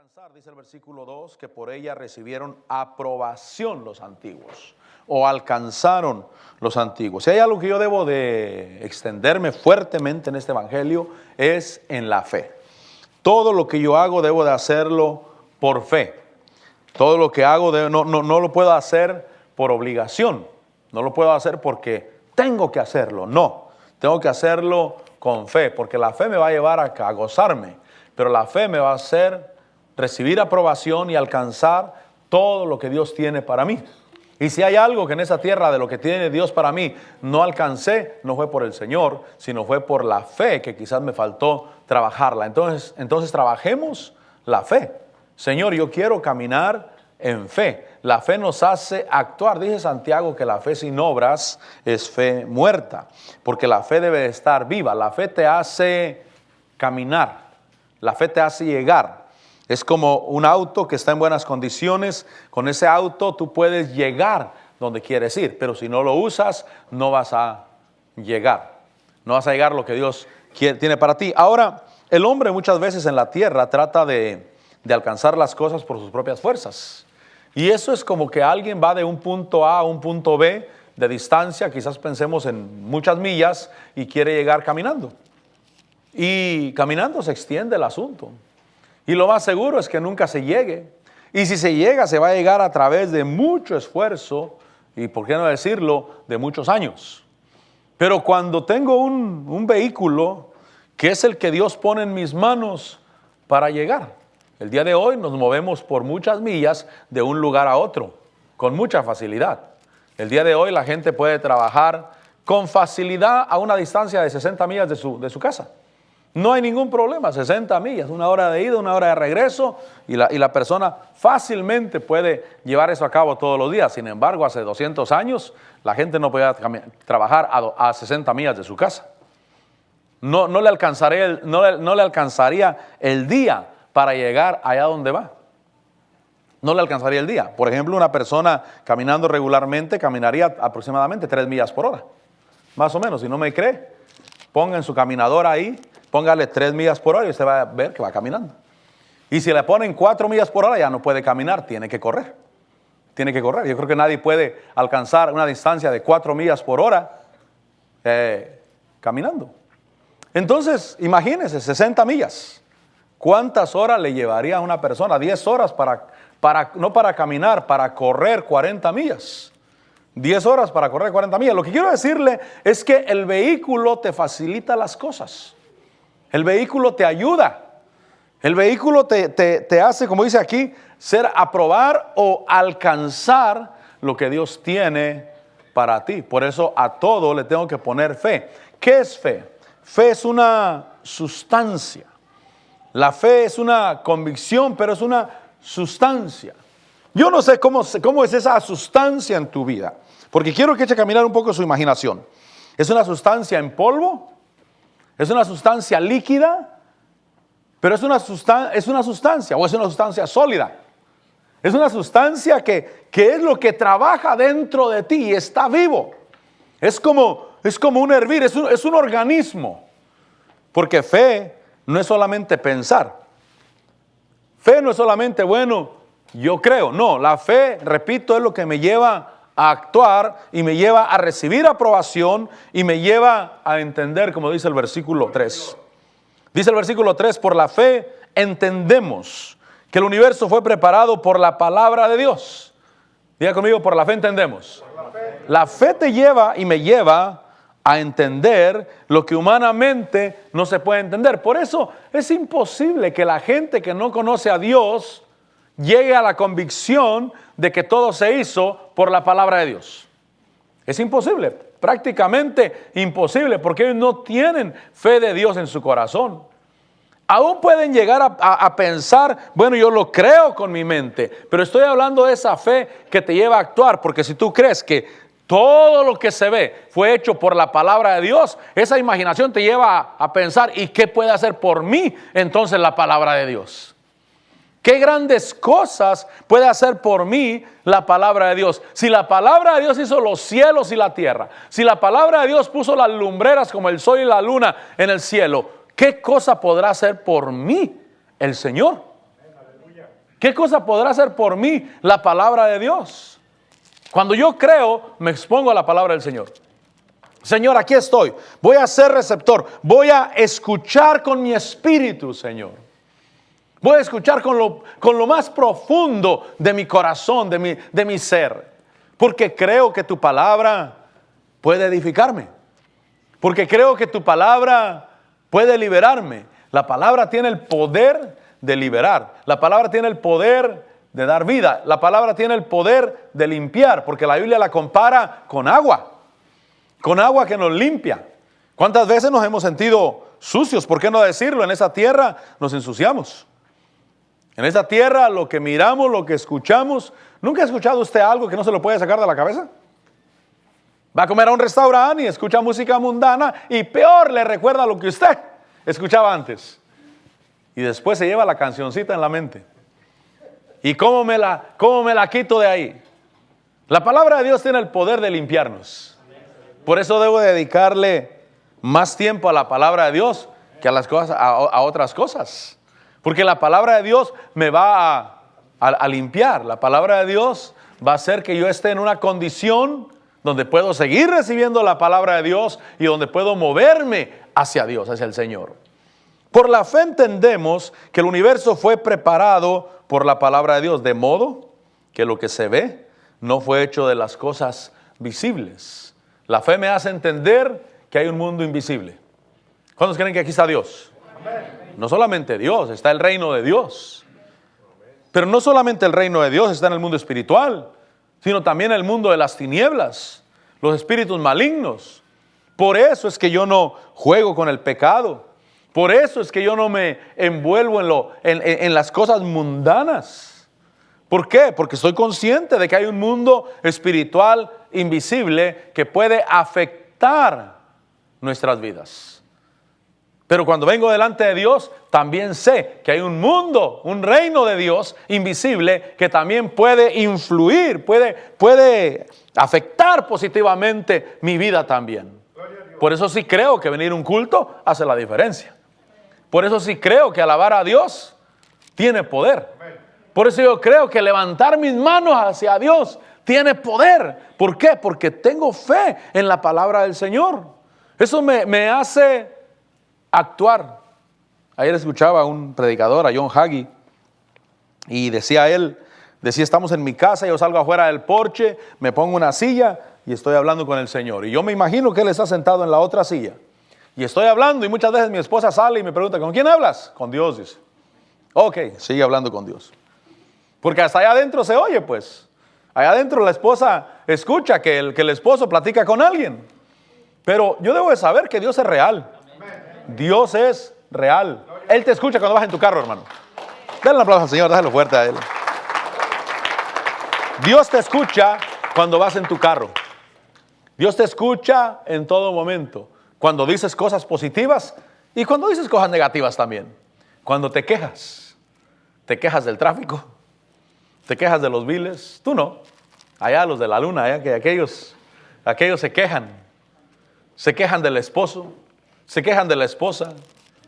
alcanzar, dice el versículo 2, que por ella recibieron aprobación los antiguos, o alcanzaron los antiguos. Si hay algo que yo debo de extenderme fuertemente en este evangelio, es en la fe. Todo lo que yo hago debo de hacerlo por fe. Todo lo que hago no lo puedo hacer por obligación. No lo puedo hacer porque tengo que hacerlo. No, tengo que hacerlo con fe, porque la fe me va a llevar a gozarme, pero la fe me va a hacer recibir aprobación y alcanzar todo lo que Dios tiene para mí. Y si hay algo que en esa tierra de lo que tiene Dios para mí no alcancé, no fue por el Señor, sino fue por la fe que quizás me faltó trabajarla. Entonces trabajemos la fe. Señor, yo quiero caminar en fe. La fe nos hace actuar. Dice Santiago que la fe sin obras es fe muerta, porque la fe debe estar viva. La fe te hace caminar, la fe te hace llegar. Es como un auto que está en buenas condiciones. Con ese auto tú puedes llegar donde quieres ir, pero si no lo usas, no vas a llegar. No vas a llegar a lo que Dios tiene para ti. Ahora, el hombre muchas veces en la tierra trata de alcanzar las cosas por sus propias fuerzas. Y eso es como que alguien va de un punto A a un punto B de distancia, quizás pensemos en muchas millas, y quiere llegar caminando. Y caminando se extiende el asunto. Y lo más seguro es que nunca se llegue. Y si se llega, se va a llegar a través de mucho esfuerzo y, por qué no decirlo, de muchos años. Pero cuando tengo un vehículo que es el que Dios pone en mis manos para llegar. El día de hoy nos movemos por muchas millas de un lugar a otro, con mucha facilidad. El día de hoy la gente puede trabajar con facilidad a una distancia de 60 millas de su casa. No hay ningún problema, 60 millas, una hora de ida, una hora de regreso, y la persona fácilmente puede llevar eso a cabo todos los días. Sin embargo, hace 200 años la gente no podía trabajar a 60 millas de su casa. No le alcanzaría el día para llegar allá donde va. No le alcanzaría el día. Por ejemplo, una persona caminando regularmente caminaría aproximadamente 3 millas por hora. Más o menos, si no me cree, ponga en su caminadora ahí, póngale 3 millas por hora y usted va a ver que va caminando. Y si le ponen 4 millas por hora, ya no puede caminar, tiene que correr. Tiene que correr. Yo creo que nadie puede alcanzar una distancia de 4 millas por hora caminando. Entonces, imagínense, 60 millas. ¿Cuántas horas le llevaría a una persona? 10 horas no para caminar, para correr 40 millas. 10 horas para correr 40 millas. Lo que quiero decirle es que el vehículo te facilita las cosas. El vehículo te ayuda. El vehículo te hace, como dice aquí, aprobar o alcanzar lo que Dios tiene para ti. Por eso a todo le tengo que poner fe. ¿Qué es fe? Fe es una sustancia. La fe es una convicción, pero es una sustancia. Yo no sé cómo es esa sustancia en tu vida, porque quiero que eche a caminar un poco su imaginación. ¿Es una sustancia en polvo? ¿Es una sustancia líquida? ¿Pero es una sustancia o es una sustancia sólida? Es una sustancia que es lo que trabaja dentro de ti y está vivo. Es como un hervir, es un organismo. Porque fe no es solamente pensar. Fe no es solamente, bueno, yo creo. No, la fe, repito, es lo que me lleva a actuar y me lleva a recibir aprobación y me lleva a entender, como dice el versículo 3. Dice el versículo 3, por la fe entendemos que el universo fue preparado por la palabra de Dios. Diga conmigo, por la fe entendemos. La fe te lleva y me lleva a entender lo que humanamente no se puede entender. Por eso es imposible que la gente que no conoce a Dios llegue a la convicción de que todo se hizo por la palabra de Dios. Es imposible, prácticamente imposible, porque ellos no tienen fe de Dios en su corazón. Aún pueden llegar a pensar, bueno, yo lo creo con mi mente, pero estoy hablando de esa fe que te lleva a actuar, porque si tú crees que todo lo que se ve fue hecho por la palabra de Dios, esa imaginación te lleva a pensar, ¿y qué puede hacer por mí entonces la palabra de Dios? ¿Qué grandes cosas puede hacer por mí la palabra de Dios? Si la palabra de Dios hizo los cielos y la tierra, si la palabra de Dios puso las lumbreras como el sol y la luna en el cielo, ¿qué cosa podrá hacer por mí el Señor? ¿Qué cosa podrá hacer por mí la palabra de Dios? Cuando yo creo, me expongo a la palabra del Señor. Señor, aquí estoy. Voy a ser receptor. Voy a escuchar con mi espíritu, Señor. Voy a escuchar con lo más profundo de mi corazón, de mi ser. Porque creo que tu palabra puede edificarme. Porque creo que tu palabra puede liberarme. La palabra tiene el poder de liberar. La palabra tiene el poder de dar vida. La palabra tiene el poder de limpiar. Porque la Biblia la compara con agua. Con agua que nos limpia. ¿Cuántas veces nos hemos sentido sucios? ¿Por qué no decirlo? En esa tierra nos ensuciamos. En esa tierra lo que miramos, lo que escuchamos. ¿Nunca ha escuchado usted algo que no se lo puede sacar de la cabeza? Va a comer a un restaurante y escucha música mundana y peor le recuerda lo que usted escuchaba antes. Y después se lleva la cancioncita en la mente. ¿Y cómo me la quito de ahí? La palabra de Dios tiene el poder de limpiarnos. Por eso debo dedicarle más tiempo a la palabra de Dios que a las cosas, a otras cosas. Porque la palabra de Dios me va a limpiar. La palabra de Dios va a hacer que yo esté en una condición donde puedo seguir recibiendo la palabra de Dios y donde puedo moverme hacia Dios, hacia el Señor. Por la fe entendemos que el universo fue preparado por la palabra de Dios, de modo que lo que se ve no fue hecho de las cosas visibles. La fe me hace entender que hay un mundo invisible. ¿Cuántos creen que aquí está Dios? No solamente Dios, está el reino de Dios. Pero no solamente el reino de Dios está en el mundo espiritual, sino también en el mundo de las tinieblas, los espíritus malignos. Por eso es que yo no juego con el pecado. Por eso es que yo no me envuelvo en las cosas mundanas. ¿Por qué? Porque estoy consciente de que hay un mundo espiritual invisible que puede afectar nuestras vidas. Pero cuando vengo delante de Dios, también sé que hay un mundo, un reino de Dios invisible que también puede influir, puede afectar positivamente mi vida también. Por eso sí creo que venir a un culto hace la diferencia. Por eso sí creo que alabar a Dios tiene poder. Por eso yo creo que levantar mis manos hacia Dios tiene poder. ¿Por qué? Porque tengo fe en la palabra del Señor. Eso me hace actuar. Ayer escuchaba a un predicador, a John Hagee, y decía, estamos en mi casa, yo salgo afuera del porche, me pongo una silla y estoy hablando con el Señor. Y yo me imagino que él está sentado en la otra silla. Y estoy hablando y muchas veces mi esposa sale y me pregunta, ¿con quién hablas? Con Dios, dice. Ok, sigue hablando con Dios. Porque hasta allá adentro se oye, pues. Allá adentro la esposa escucha que el esposo platica con alguien. Pero yo debo de saber que Dios es real. Dios es real. Él te escucha cuando vas en tu carro, hermano. Dale un aplauso al Señor, déjalo fuerte a Él. Dios te escucha cuando vas en tu carro. Dios te escucha en todo momento. Cuando dices cosas positivas y cuando dices cosas negativas también. Cuando te quejas del tráfico, te quejas de los biles, tú no. Allá los de la luna, allá que aquellos se quejan del esposo, se quejan de la esposa,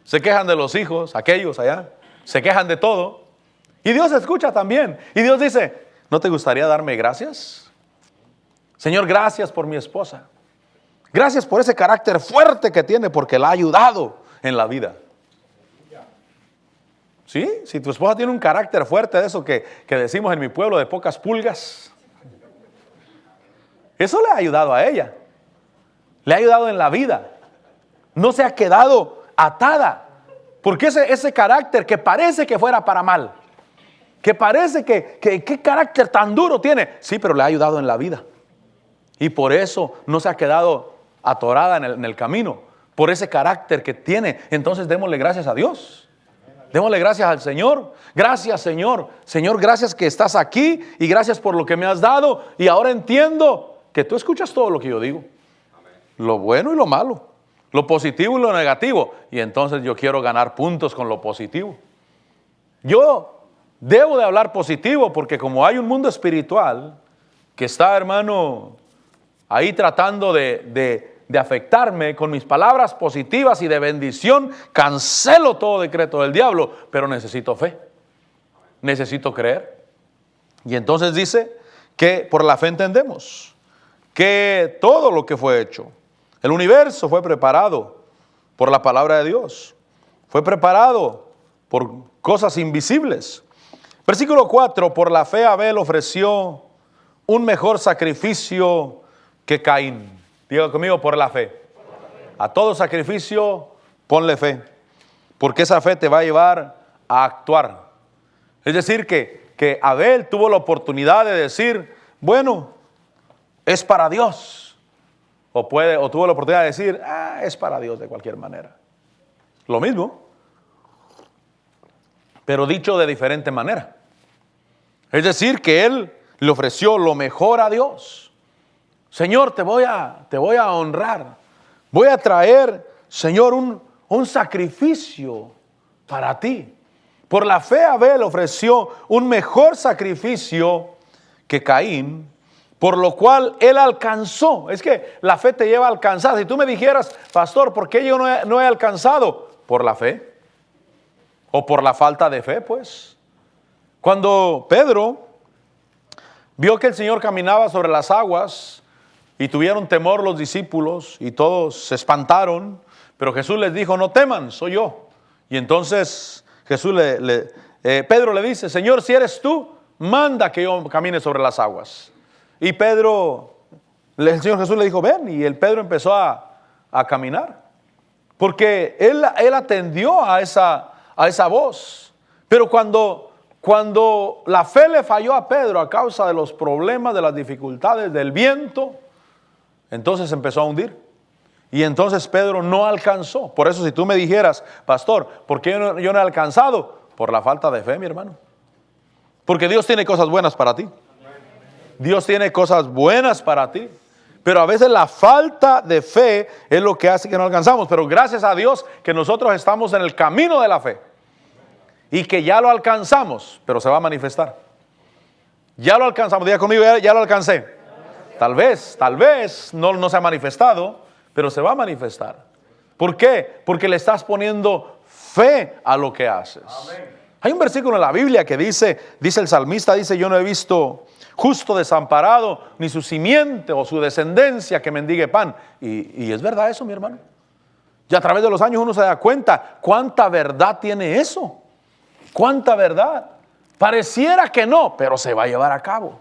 se quejan de los hijos, aquellos allá, se quejan de todo. Y Dios escucha también. Y Dios dice, ¿no te gustaría darme gracias? Señor, gracias por mi esposa. Gracias por ese carácter fuerte que tiene porque la ha ayudado en la vida. ¿Sí? Si tu esposa tiene un carácter fuerte de eso que decimos en mi pueblo de pocas pulgas, eso le ha ayudado a ella. Le ha ayudado en la vida. No se ha quedado atada. Porque ese carácter que parece que fuera para mal, que parece que qué carácter tan duro tiene, sí, pero le ha ayudado en la vida. Y por eso no se ha quedado atorada en el camino, por ese carácter que tiene. Entonces démosle gracias a Dios. Démosle gracias al Señor. Gracias, Señor. Señor, gracias que estás aquí y gracias por lo que me has dado. Y ahora entiendo que tú escuchas todo lo que yo digo. Lo bueno y lo malo. Lo positivo y lo negativo. Y entonces yo quiero ganar puntos con lo positivo. Yo debo de hablar positivo porque como hay un mundo espiritual que está, hermano, ahí tratando de afectarme con mis palabras positivas y de bendición, cancelo todo decreto del diablo, pero necesito fe. necesito creer. Y entonces dice que por la fe entendemos que todo lo que fue hecho, el universo fue preparado por la palabra de Dios, fue preparado por cosas invisibles. Versículo 4, por la fe Abel ofreció un mejor sacrificio que Caín. Diga conmigo, por la fe. A todo sacrificio ponle fe, porque esa fe te va a llevar a actuar. Es decir, que Abel tuvo la oportunidad de decir, bueno, es para Dios. O tuvo la oportunidad de decir, es para Dios de cualquier manera. Lo mismo, pero dicho de diferente manera. Es decir, que él le ofreció lo mejor a Dios. Señor, te voy a honrar. Voy a traer, Señor, un sacrificio para ti. Por la fe Abel ofreció un mejor sacrificio que Caín, por lo cual él alcanzó. Es que la fe te lleva a alcanzar. Si tú me dijeras, pastor, ¿por qué yo no he alcanzado? Por la fe. O por la falta de fe, pues. Cuando Pedro vio que el Señor caminaba sobre las aguas y tuvieron temor los discípulos y todos se espantaron, pero Jesús les dijo, no teman, soy yo. Y entonces Pedro le dice, Señor, si eres tú, manda que yo camine sobre las aguas. Y el Señor Jesús le dijo, ven, y el Pedro empezó a caminar, porque él atendió a esa voz. Pero cuando la fe le falló a Pedro a causa de los problemas, de las dificultades, del viento, entonces empezó a hundir. Y entonces Pedro no alcanzó. Por eso si tú me dijeras, pastor, ¿por qué yo no he alcanzado? Por la falta de fe, mi hermano. Porque Dios tiene cosas buenas para ti. Dios tiene cosas buenas para ti. Pero a veces la falta de fe es lo que hace que no alcanzamos. Pero gracias a Dios que nosotros estamos en el camino de la fe. Y que ya lo alcanzamos, pero se va a manifestar. Ya lo alcanzamos, diga conmigo, ya lo alcancé. Tal vez no se ha manifestado, pero se va a manifestar. ¿Por qué? Porque le estás poniendo fe a lo que haces. Amén. Hay un versículo en la Biblia que dice el salmista, dice, yo no he visto justo desamparado, ni su simiente o su descendencia que mendigue pan. Y es verdad eso, mi hermano. Y a través de los años uno se da cuenta cuánta verdad tiene eso. Cuánta verdad. Pareciera que no, pero se va a llevar a cabo.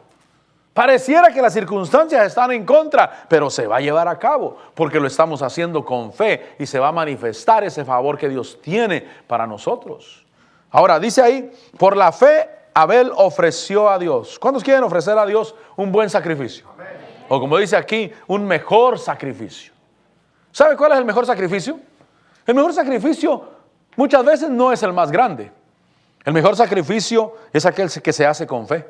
Pareciera que las circunstancias están en contra, pero se va a llevar a cabo, porque lo estamos haciendo con fe y se va a manifestar ese favor que Dios tiene para nosotros. Ahora, dice ahí, por la fe Abel ofreció a Dios. ¿Cuántos quieren ofrecer a Dios un buen sacrificio? Amén. O como dice aquí, un mejor sacrificio. ¿Sabe cuál es el mejor sacrificio? El mejor sacrificio muchas veces no es el más grande. El mejor sacrificio es aquel que se hace con fe.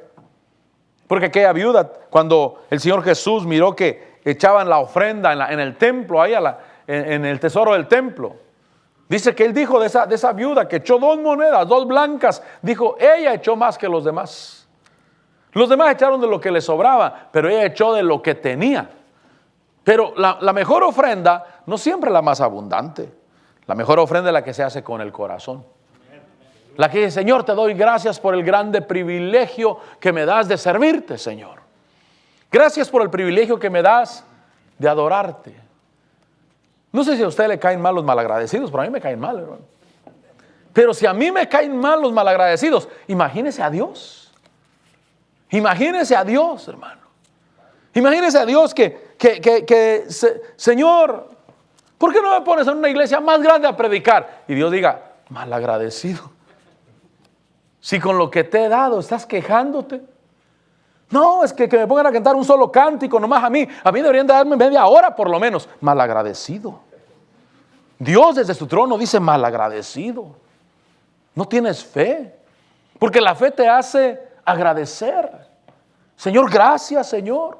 Porque aquella viuda, cuando el Señor Jesús miró que echaban la ofrenda en el templo, ahí en el tesoro del templo, dice que él dijo de esa viuda que echó 2 monedas, 2 blancas, dijo, ella echó más que los demás. Los demás echaron de lo que les sobraba, pero ella echó de lo que tenía. Pero la mejor ofrenda no siempre es la más abundante. La mejor ofrenda es la que se hace con el corazón. La que dice, Señor, te doy gracias por el grande privilegio que me das de servirte, Señor. Gracias por el privilegio que me das de adorarte. No sé si a usted le caen mal los malagradecidos, pero a mí me caen mal, hermano. Pero si a mí me caen mal los malagradecidos, imagínese a Dios. Imagínese a Dios, hermano. Imagínese a Dios Señor, ¿por qué no me pones en una iglesia más grande a predicar? Y Dios diga, malagradecido. Si con lo que te he dado estás quejándote. No, es que me pongan a cantar un solo cántico nomás a mí deberían de darme media hora por lo menos. Malagradecido. Dios desde su trono dice malagradecido. No tienes fe. Porque la fe te hace agradecer. Señor, gracias, Señor.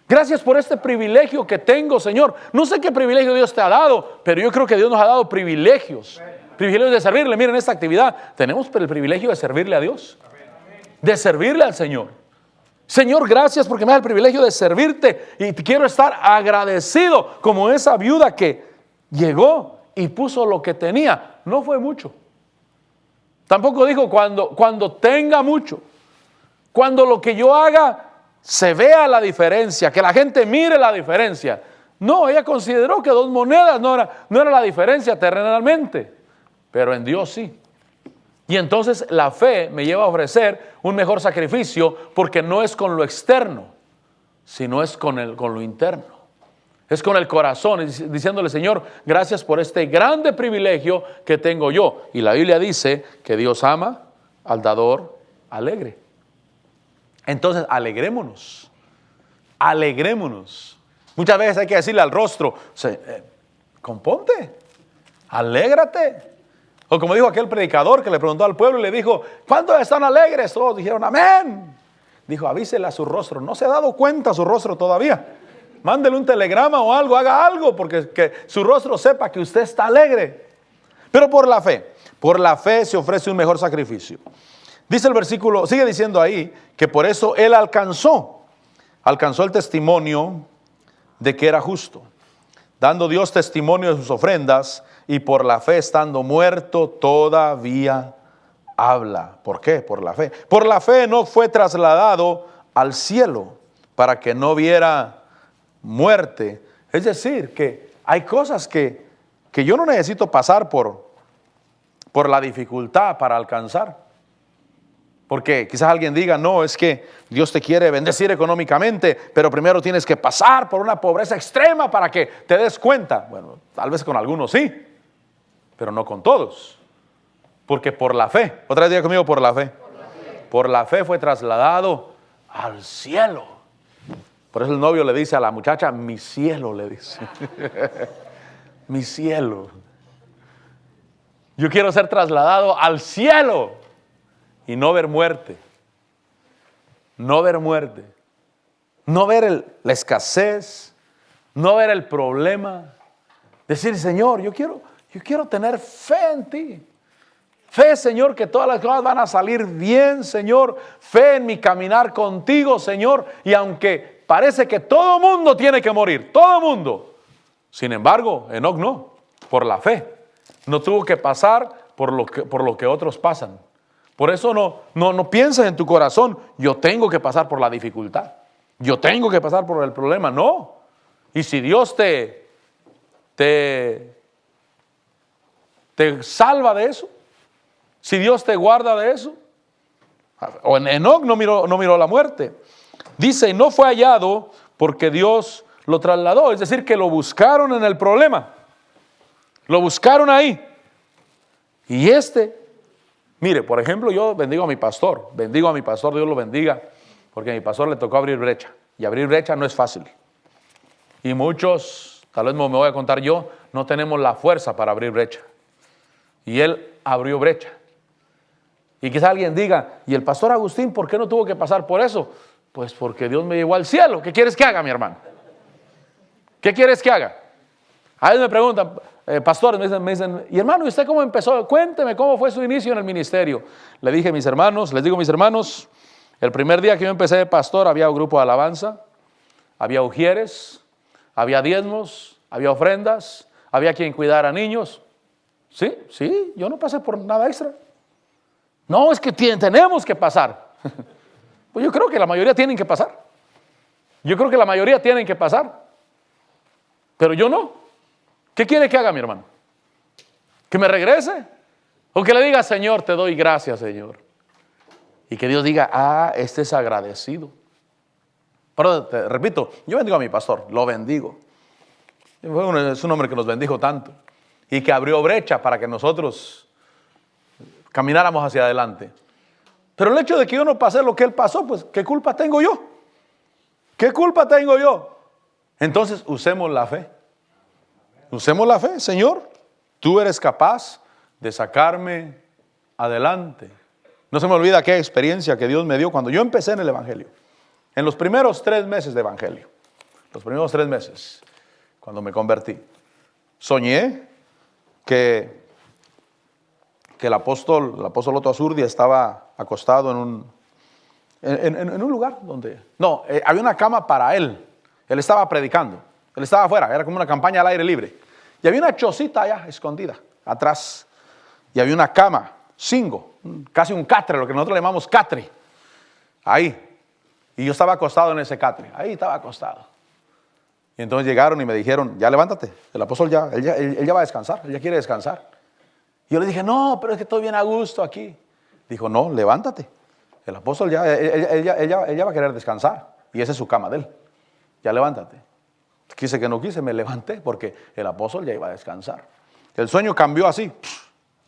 Gracias por este privilegio que tengo, Señor. No sé qué privilegio Dios te ha dado, pero yo creo que Dios nos ha dado privilegios. Privilegios de servirle. Miren, esta actividad tenemos el privilegio de servirle a Dios. De servirle al Señor. Señor, gracias porque me da el privilegio de servirte y quiero estar agradecido como esa viuda que llegó y puso lo que tenía. No fue mucho, Tampoco dijo cuando tenga mucho. Cuando lo que yo haga se vea la diferencia, que la gente mire la diferencia. No, ella consideró que 2 monedas no era la diferencia terrenalmente, pero en Dios sí. Y entonces la fe me lleva a ofrecer un mejor sacrificio, porque no es con lo externo, sino es con lo interno. Es con el corazón, diciéndole: Señor, gracias por este grande privilegio que tengo yo. Y la Biblia dice que Dios ama al dador alegre. Entonces, alegrémonos. Alegrémonos. Muchas veces hay que decirle al rostro: componte, alégrate. O como dijo aquel predicador que le preguntó al pueblo y le dijo: ¿cuántos están alegres? Todos dijeron: amén. Dijo: avísele a su rostro. No se ha dado cuenta su rostro todavía. Mándele un telegrama o algo, haga algo, porque que su rostro sepa que usted está alegre. Pero por la fe se ofrece un mejor sacrificio. Dice el versículo, sigue diciendo ahí, que por eso él alcanzó el testimonio de que era justo, dando Dios testimonio de sus ofrendas, y por la fe, estando muerto, todavía habla. ¿Por qué? Por la fe. Por la fe no fue trasladado al cielo para que no viera muerte. Es decir, que hay cosas que yo no necesito pasar por la dificultad para alcanzar. Porque quizás alguien diga: no, es que Dios te quiere bendecir económicamente, pero primero tienes que pasar por una pobreza extrema para que te des cuenta. Bueno, tal vez con algunos sí, pero no con todos. Porque por la fe, otra vez diga conmigo: por la fe. Por la fe fue trasladado al cielo. Por eso el novio le dice a la muchacha: mi cielo, le dice. Mi cielo. Yo quiero ser trasladado al cielo y no ver muerte. No ver muerte. No ver la escasez. No ver el problema. Decir: Señor, yo quiero tener fe en ti. Fe, Señor, que todas las cosas van a salir bien, Señor. Fe en mi caminar contigo, Señor. Y aunque parece que todo mundo tiene que morir, todo mundo. Sin embargo, Enoc no, por la fe. No tuvo que pasar por lo que otros pasan. Por eso no pienses en tu corazón: yo tengo que pasar por la dificultad. Yo tengo que pasar por el problema. No. Y si Dios te salva de eso, si Dios te guarda de eso. O en Enoc no miró la muerte. Dice: y no fue hallado porque Dios lo trasladó. Es decir, que lo buscaron en el problema. Lo buscaron ahí. Y mire, por ejemplo, yo bendigo a mi pastor. Bendigo a mi pastor, Dios lo bendiga. Porque a mi pastor le tocó abrir brecha. Y abrir brecha no es fácil. Y muchos, tal vez me voy a contar yo, no tenemos la fuerza para abrir brecha. Y él abrió brecha. Y quizá alguien diga: ¿y el pastor Agustín por qué no tuvo que pasar por eso? Pues porque Dios me llevó al cielo. ¿Qué quieres que haga, mi hermano? ¿Qué quieres que haga? A veces me preguntan, pastores, me dicen: y hermano, ¿y usted cómo empezó? Cuénteme cómo fue su inicio en el ministerio. Les digo, mis hermanos, el primer día que yo empecé de pastor había un grupo de alabanza, había ujieres, había diezmos, había ofrendas, había quien cuidara a niños. Sí, yo no pasé por nada extra. No, es que tenemos que pasar. Pues yo creo que la mayoría tienen que pasar. Pero yo no. ¿Qué quiere que haga, mi hermano? ¿Que me regrese? ¿O que le diga: Señor, te doy gracias, Señor? Y que Dios diga: este es agradecido. Pero te repito, yo bendigo a mi pastor, lo bendigo. Es un hombre que nos bendijo tanto y que abrió brecha para que nosotros camináramos hacia adelante. Pero el hecho de que yo no pasé lo que él pasó, pues ¿qué culpa tengo yo? ¿Qué culpa tengo yo? Entonces usemos la fe. Usemos la fe. Señor, tú eres capaz de sacarme adelante. No se me olvida aquella experiencia que Dios me dio cuando yo empecé en el evangelio. En los primeros 3 meses de evangelio. Los primeros 3 meses, cuando me convertí. Soñé que el apóstol Otto Azurdia estaba acostado en un lugar donde... No, había una cama para él. Él estaba predicando. Él estaba afuera, era como una campaña al aire libre. Y había una chocita allá escondida, atrás. Y había una cama. cingo, casi un catre, lo que nosotros le llamamos catre. Ahí. Y yo estaba acostado en ese catre. Ahí estaba acostado. Y entonces llegaron y me dijeron, ya levántate. El apóstol él ya va a descansar. Él ya quiere descansar. Y yo le dije, no, pero es que estoy bien a gusto aquí. Dijo, no, levántate. El apóstol él ya va a querer descansar. Y esa es su cama de él. Ya levántate. Quise que no quise, me levanté porque el apóstol ya iba a descansar. El sueño cambió así.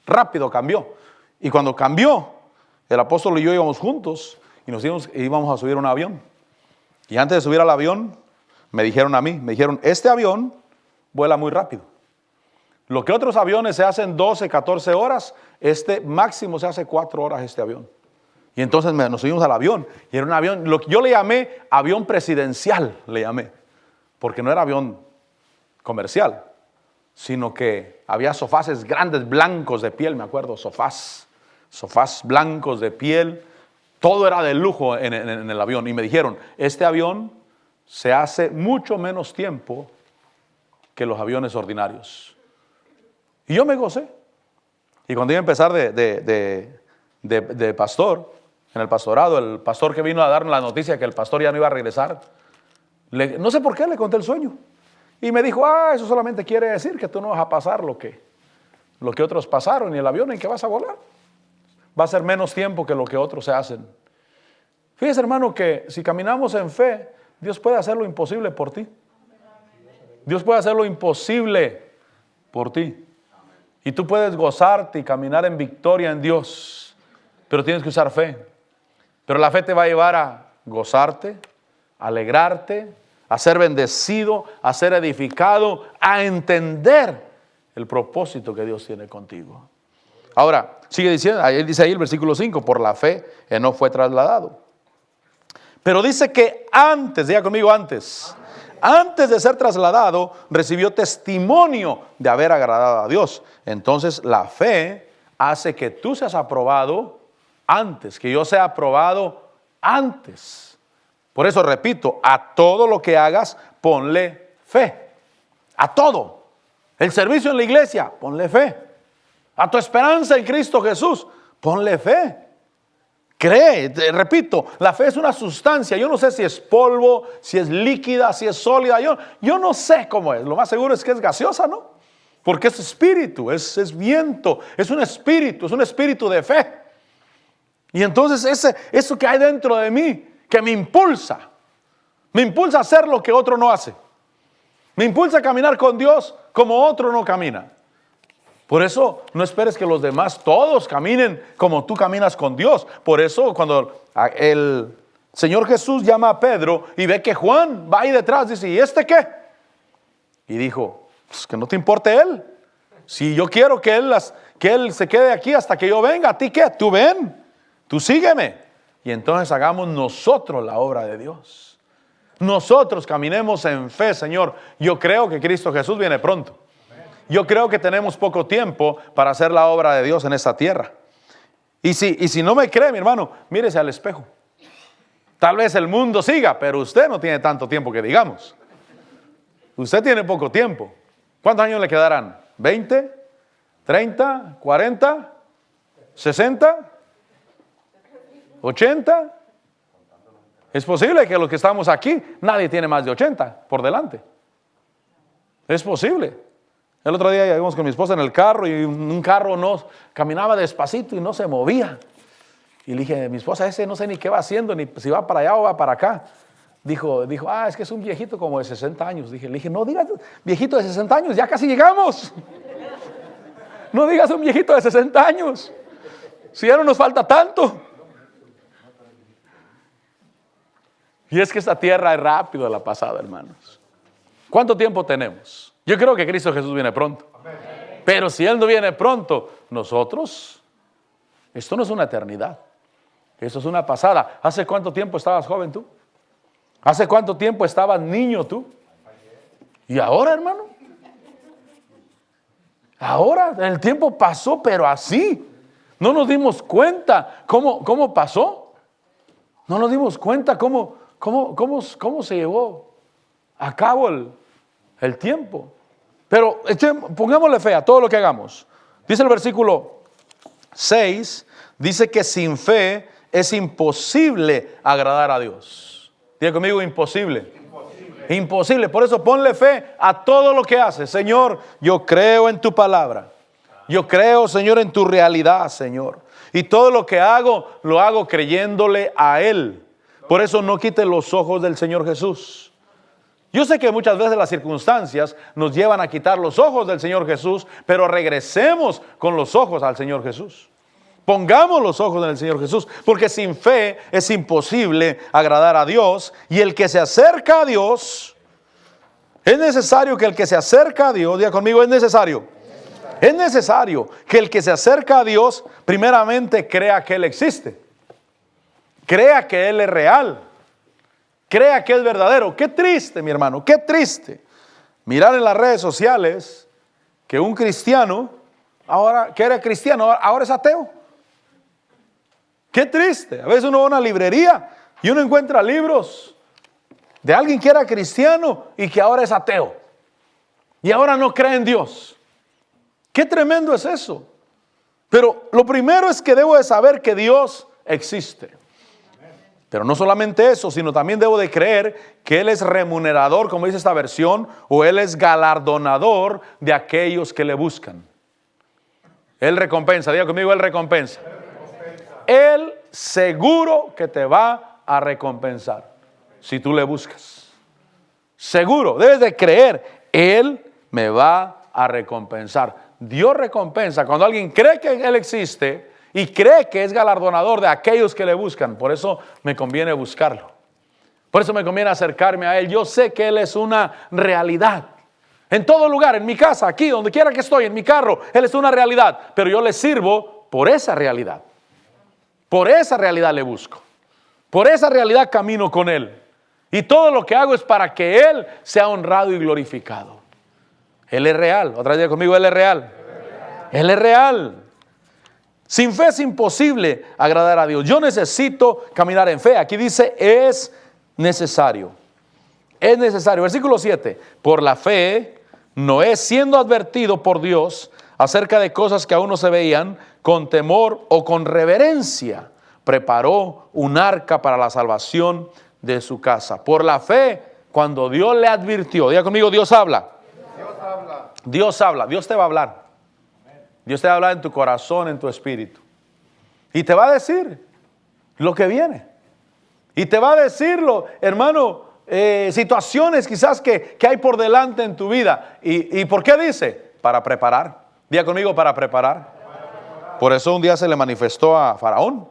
Rápido cambió. Y cuando cambió, el apóstol y yo íbamos juntos y íbamos a subir a un avión. Y antes de subir al avión, me dijeron, este avión vuela muy rápido. Lo que otros aviones se hacen 12, 14 horas, este máximo se hace 4 horas este avión. Y entonces nos subimos al avión. Y era un avión, lo que yo le llamé avión presidencial, le llamé. Porque no era avión comercial, sino que había sofaces grandes, blancos de piel, me acuerdo, sofás blancos de piel. Todo era de lujo en el avión. Y me dijeron, este avión se hace mucho menos tiempo que los aviones ordinarios. Y yo me gocé. Y cuando iba a empezar de pastor, en el pastorado, el pastor que vino a darnos la noticia que el pastor ya no iba a regresar, no sé por qué le conté el sueño. Y me dijo, eso solamente quiere decir que tú no vas a pasar lo que otros pasaron, y el avión en que vas a volar va a ser menos tiempo que lo que otros se hacen. Fíjese, hermano, que si caminamos en fe, Dios puede hacer lo imposible por ti. Dios puede hacer lo imposible por ti. Y tú puedes gozarte y caminar en victoria en Dios, pero tienes que usar fe. Pero la fe te va a llevar a gozarte, a alegrarte, a ser bendecido, a ser edificado, a entender el propósito que Dios tiene contigo. Ahora, sigue diciendo, dice ahí el versículo 5, por la fe Enoc fue trasladado. Pero dice que diga conmigo antes de ser trasladado, recibió testimonio de haber agradado a Dios. Entonces la fe hace que tú seas aprobado antes, que yo sea aprobado antes. Por eso repito, a todo lo que hagas, ponle fe. A todo. El servicio en la iglesia, ponle fe. A tu esperanza en Cristo Jesús, ponle fe. Cree, repito, la fe es una sustancia. Yo no sé si es polvo, si es líquida, si es sólida. Yo no sé cómo es. Lo más seguro es que es gaseosa, ¿no? Porque es espíritu, es viento, es un espíritu de fe. Y entonces eso que hay dentro de mí, que me impulsa a hacer lo que otro no hace. Me impulsa a caminar con Dios como otro no camina. Por eso no esperes que los demás todos caminen como tú caminas con Dios. Por eso cuando el Señor Jesús llama a Pedro y ve que Juan va ahí detrás, dice, ¿y este qué? Y dijo, pues que no te importe él. Si yo quiero que él se quede aquí hasta que yo venga, ¿a ti qué? Tú ven, tú sígueme. Y entonces hagamos nosotros la obra de Dios. Nosotros caminemos en fe, Señor. Yo creo que Cristo Jesús viene pronto. Yo creo que tenemos poco tiempo para hacer la obra de Dios en esta tierra. Y si no me cree, mi hermano, mírese al espejo. Tal vez el mundo siga, pero usted no tiene tanto tiempo que digamos. Usted tiene poco tiempo. ¿Cuántos años le quedarán? ¿20? ¿30? ¿40? ¿60? ¿80? Es posible que los que estamos aquí, nadie tiene más de 80 por delante. Es posible. El otro día íbamos con mi esposa en el carro y un carro caminaba despacito y no se movía. Y le dije, mi esposa, ese no sé ni qué va haciendo, ni si va para allá o va para acá. Dijo, es que es un viejito como de 60 años. Le dije, no digas viejito de 60 años, ya casi llegamos. No digas un viejito de 60 años, si ya no nos falta tanto. Y es que esta tierra es rápido de la pasada, hermanos. ¿Cuánto tiempo tenemos? Yo creo que Cristo Jesús viene pronto. Amén. Pero si Él no viene pronto, nosotros, esto no es una eternidad. Esto es una pasada. ¿Hace cuánto tiempo estabas joven tú? ¿Hace cuánto tiempo estabas niño tú? ¿Y ahora, hermano? Ahora el tiempo pasó, pero así. No nos dimos cuenta cómo pasó. No nos dimos cuenta cómo se llevó a cabo el tiempo. Pero pongámosle fe a todo lo que hagamos. Dice el versículo 6, dice que sin fe es imposible agradar a Dios. Diga conmigo, imposible. Imposible. Por eso ponle fe a todo lo que haces. Señor, yo creo en tu palabra. Yo creo, Señor, en tu realidad, Señor. Y todo lo que hago, lo hago creyéndole a Él. Por eso no quite los ojos del Señor Jesús. Yo sé que muchas veces las circunstancias nos llevan a quitar los ojos del Señor Jesús, pero regresemos con los ojos al Señor Jesús. Pongamos los ojos en el Señor Jesús, porque sin fe es imposible agradar a Dios. Y el que se acerca a Dios, es necesario que el que se acerca a Dios, diga conmigo, es necesario. Es necesario que el que se acerca a Dios, primeramente crea que Él existe. Crea que Él es real. Crea que es verdadero. Qué triste, mi hermano, qué triste mirar en las redes sociales que un cristiano, ahora que era cristiano, ahora es ateo. Qué triste. A veces uno va a una librería y uno encuentra libros de alguien que era cristiano y que ahora es ateo. Y ahora no cree en Dios. Qué tremendo es eso. Pero lo primero es que debo de saber que Dios existe. Pero no solamente eso, sino también debo de creer que Él es remunerador, como dice esta versión, o Él es galardonador de aquellos que le buscan. Él recompensa, diga conmigo, Él recompensa. Él seguro que te va a recompensar si tú le buscas. Seguro, debes de creer, Él me va a recompensar. Dios recompensa cuando alguien cree que Él existe y cree que es galardonador de aquellos que le buscan. Por eso me conviene buscarlo. Por eso me conviene acercarme a Él. Yo sé que Él es una realidad. En todo lugar, en mi casa, aquí, donde quiera que estoy, en mi carro, Él es una realidad. Pero yo le sirvo por esa realidad. Por esa realidad le busco. Por esa realidad camino con Él. Y todo lo que hago es para que Él sea honrado y glorificado. Él es real. Otra vez conmigo, Él es real. Él es real. Sin fe es imposible agradar a Dios. Yo necesito caminar en fe. Aquí dice, es necesario. Es necesario. Versículo 7. Por la fe, Noé, siendo advertido por Dios acerca de cosas que aún no se veían, con temor o con reverencia, preparó un arca para la salvación de su casa. Por la fe, cuando Dios le advirtió, diga conmigo, Dios habla. Dios habla. Dios habla. Dios te va a hablar. Dios te va a hablar en tu corazón, en tu espíritu. Y te va a decir lo que viene. Y te va a decirlo, hermano, situaciones quizás que hay por delante en tu vida. ¿Y por qué dice? Para preparar. Diga conmigo, para preparar. Por eso un día se le manifestó a Faraón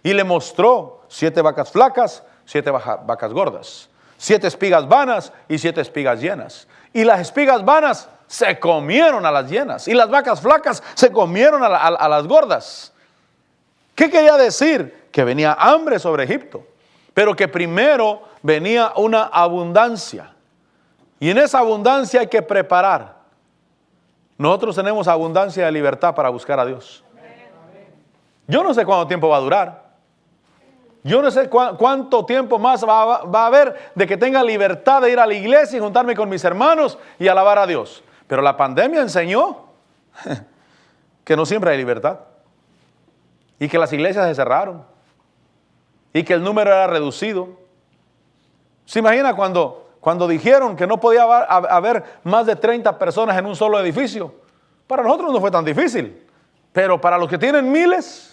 y le mostró 7 vacas flacas, 7 vacas gordas, 7 espigas vanas y 7 espigas llenas. Y las espigas vanas se comieron a las llenas y las vacas flacas se comieron a las gordas. ¿Qué quería decir? Que venía hambre sobre Egipto, pero que primero venía una abundancia. Y en esa abundancia hay que preparar. Nosotros tenemos abundancia de libertad para buscar a Dios. Yo no sé cuánto tiempo va a durar. Yo no sé cuánto tiempo más va a haber de que tenga libertad de ir a la iglesia y juntarme con mis hermanos y alabar a Dios. Pero la pandemia enseñó que no siempre hay libertad. Y que las iglesias se cerraron. Y que el número era reducido. ¿Se imagina cuando dijeron que no podía haber más de 30 personas en un solo edificio? Para nosotros no fue tan difícil. Pero para los que tienen miles,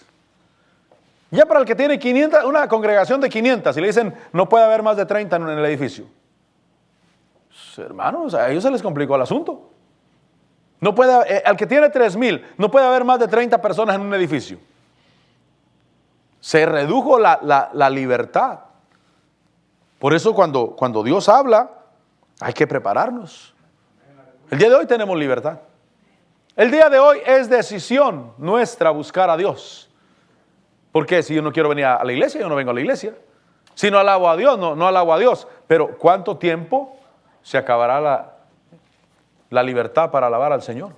ya para el que tiene 500, una congregación de 500, y le dicen no puede haber más de 30 en el edificio. Hermanos, a ellos se les complicó el asunto. No puede, al que tiene 3,000, no puede haber más de 30 personas en un edificio. Se redujo la libertad. Por eso cuando Dios habla, hay que prepararnos. El día de hoy tenemos libertad. El día de hoy es decisión nuestra buscar a Dios. Porque si yo no quiero venir a la iglesia, yo no vengo a la iglesia. Si no alabo a Dios, no alabo a Dios. Pero ¿cuánto tiempo se acabará la libertad para alabar al Señor?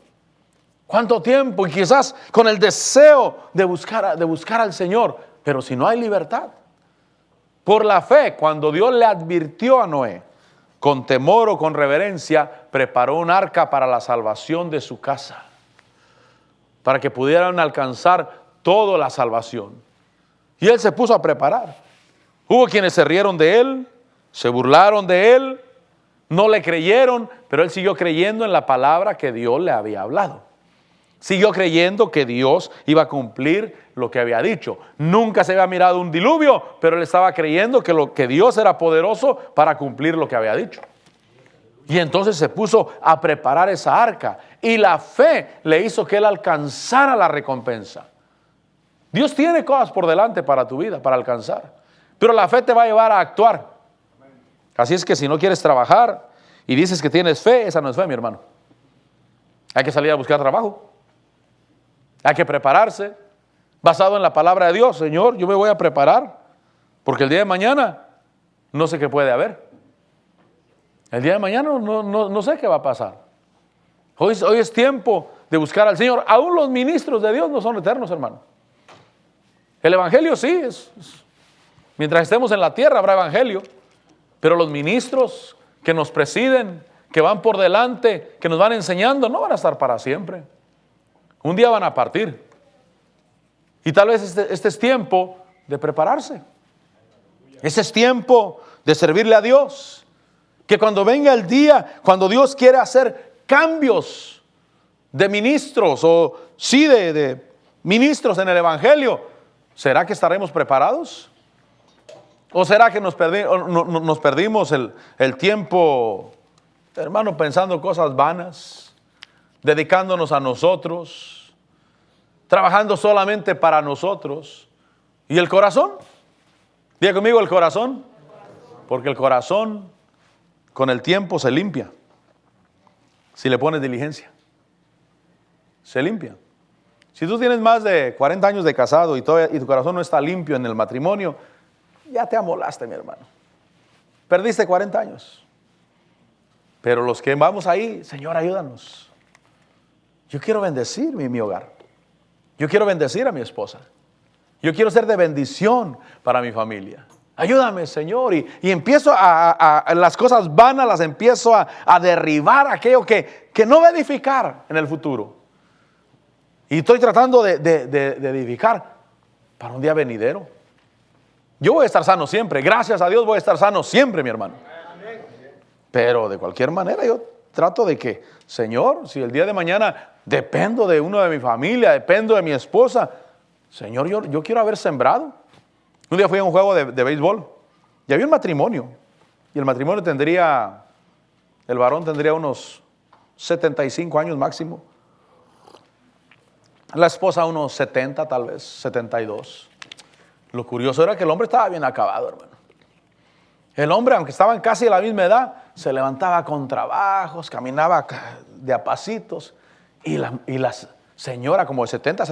¿Cuánto tiempo? Y quizás con el deseo de buscar al Señor. Pero si no hay libertad. Por la fe, cuando Dios le advirtió a Noé, con temor o con reverencia, preparó un arca para la salvación de su casa. para que pudieran alcanzar toda la salvación. Y él se puso a preparar. Hubo quienes se rieron de él, se burlaron de él, no le creyeron, pero él siguió creyendo en la palabra que Dios le había hablado. Siguió creyendo que Dios iba a cumplir lo que había dicho. Nunca se había mirado un diluvio, pero él estaba creyendo que Dios era poderoso para cumplir lo que había dicho. Y entonces se puso a preparar esa arca. Y la fe le hizo que él alcanzara la recompensa. Dios tiene cosas por delante para tu vida, para alcanzar. Pero la fe te va a llevar a actuar. Así es que si no quieres trabajar y dices que tienes fe, esa no es fe, mi hermano. Hay que salir a buscar trabajo. Hay que prepararse. Basado en la palabra de Dios. Señor, yo me voy a preparar. Porque el día de mañana no sé qué puede haber. El día de mañana no sé qué va a pasar. Hoy es tiempo de buscar al Señor. Aún los ministros de Dios no son eternos, hermano. El evangelio sí es. Mientras estemos en la tierra habrá evangelio. Pero los ministros que nos presiden, que van por delante, que nos van enseñando, no van a estar para siempre. Un día van a partir. Y tal vez este es tiempo de prepararse. Ese es tiempo de servirle a Dios. Que cuando venga el día, cuando Dios quiere hacer cambios de ministros o sí de ministros en el evangelio, ¿será que estaremos preparados? ¿O será que nos perdimos el tiempo, hermano, pensando cosas vanas, dedicándonos a nosotros, trabajando solamente para nosotros? ¿Y el corazón? Diga conmigo, el corazón. Porque el corazón con el tiempo se limpia. Si le pones diligencia, se limpia. Si tú tienes más de 40 años de casado y tu corazón no está limpio en el matrimonio, ya te amolaste, mi hermano. Perdiste 40 años. Pero los que vamos ahí, Señor, ayúdanos. Yo quiero bendecir mi hogar. Yo quiero bendecir a mi esposa. Yo quiero ser de bendición para mi familia. Ayúdame, Señor. Y empiezo a las cosas vanas, las empiezo a derribar aquello que no va a edificar en el futuro. Y estoy tratando de edificar para un día venidero. Yo voy a estar sano siempre. Gracias a Dios voy a estar sano siempre, mi hermano. Pero de cualquier manera yo trato de que, Señor, si el día de mañana dependo de uno de mi familia, dependo de mi esposa, Señor, yo quiero haber sembrado. Un día fui a un juego de béisbol y había un matrimonio. Y el matrimonio el varón tendría unos 75 años máximo. La esposa unos 70 tal vez, 72. Lo curioso era que el hombre estaba bien acabado, hermano. El hombre, aunque estaban casi a la misma edad, se levantaba con trabajos, caminaba de a pasitos. Y la señora, como de 70,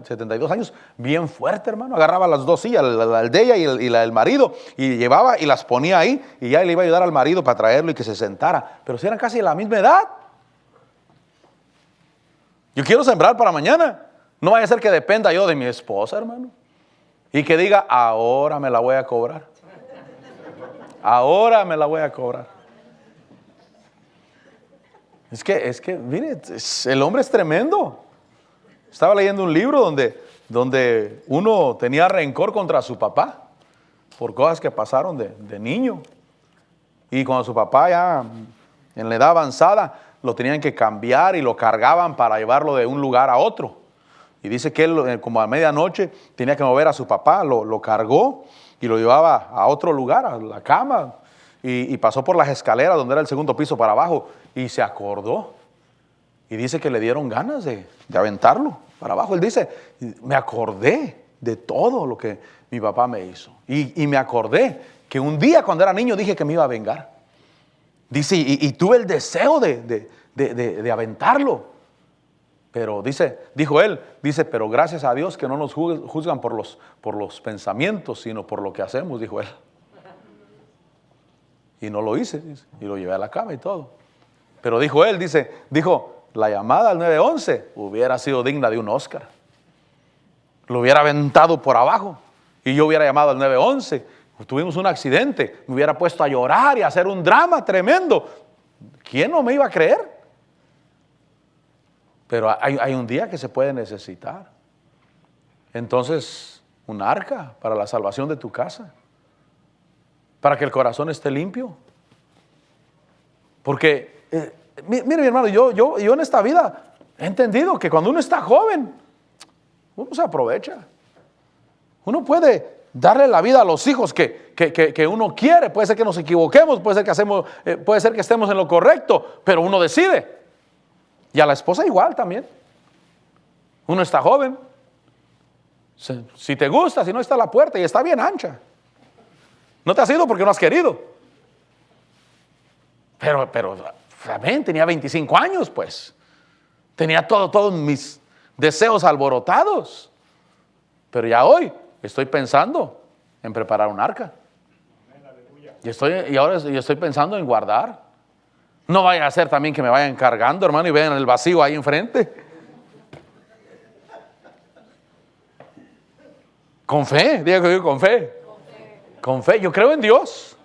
72 años, bien fuerte, hermano. Agarraba las dos sillas, la de ella y la del marido, y llevaba y las ponía ahí. Y ya le iba a ayudar al marido para traerlo y que se sentara. Pero si eran casi de la misma edad. Yo quiero sembrar para mañana. No vaya a ser que dependa yo de mi esposa, hermano. Y que diga, ahora me la voy a cobrar. Ahora me la voy a cobrar. Es que, mire, el hombre es tremendo. Estaba leyendo un libro donde uno tenía rencor contra su papá por cosas que pasaron de niño. Y cuando su papá ya en la edad avanzada lo tenían que cambiar y lo cargaban para llevarlo de un lugar a otro. Y dice que él, como a medianoche, tenía que mover a su papá, lo cargó y lo llevaba a otro lugar, a la cama. Y pasó por las escaleras donde era el segundo piso para abajo y se acordó. Y dice que le dieron ganas de aventarlo para abajo. Él dice, me acordé de todo lo que mi papá me hizo. Y me acordé que un día cuando era niño dije que me iba a vengar. Dice, y tuve el deseo de aventarlo. Pero dijo él, pero gracias a Dios que no nos juzgan por los pensamientos, sino por lo que hacemos, dijo él. Y no lo hice, y lo llevé a la cama y todo. Pero dijo él, dijo, la llamada al 911 hubiera sido digna de un Oscar. Lo hubiera aventado por abajo y yo hubiera llamado al 911. Tuvimos un accidente, me hubiera puesto a llorar y a hacer un drama tremendo. ¿Quién no me iba a creer? Pero hay un día que se puede necesitar. Entonces, un arca para la salvación de tu casa, para que el corazón esté limpio. Porque, mire mi hermano, yo en esta vida he entendido que cuando uno está joven, uno se aprovecha. Uno puede darle la vida a los hijos que uno quiere. Puede ser que nos equivoquemos, puede ser que estemos en lo correcto, pero uno decide. Y a la esposa igual también. Uno está joven. Si te gusta, si no, está la puerta y está bien ancha. No te has ido porque no has querido. Pero también tenía 25 años, pues. Tenía todos mis deseos alborotados. Pero ya hoy estoy pensando en preparar un arca. Y ahora estoy pensando en guardar. No vaya a ser también que me vayan cargando, hermano, y vean el vacío ahí enfrente. Con fe, diga conmigo, con fe. Con fe, yo creo en Dios.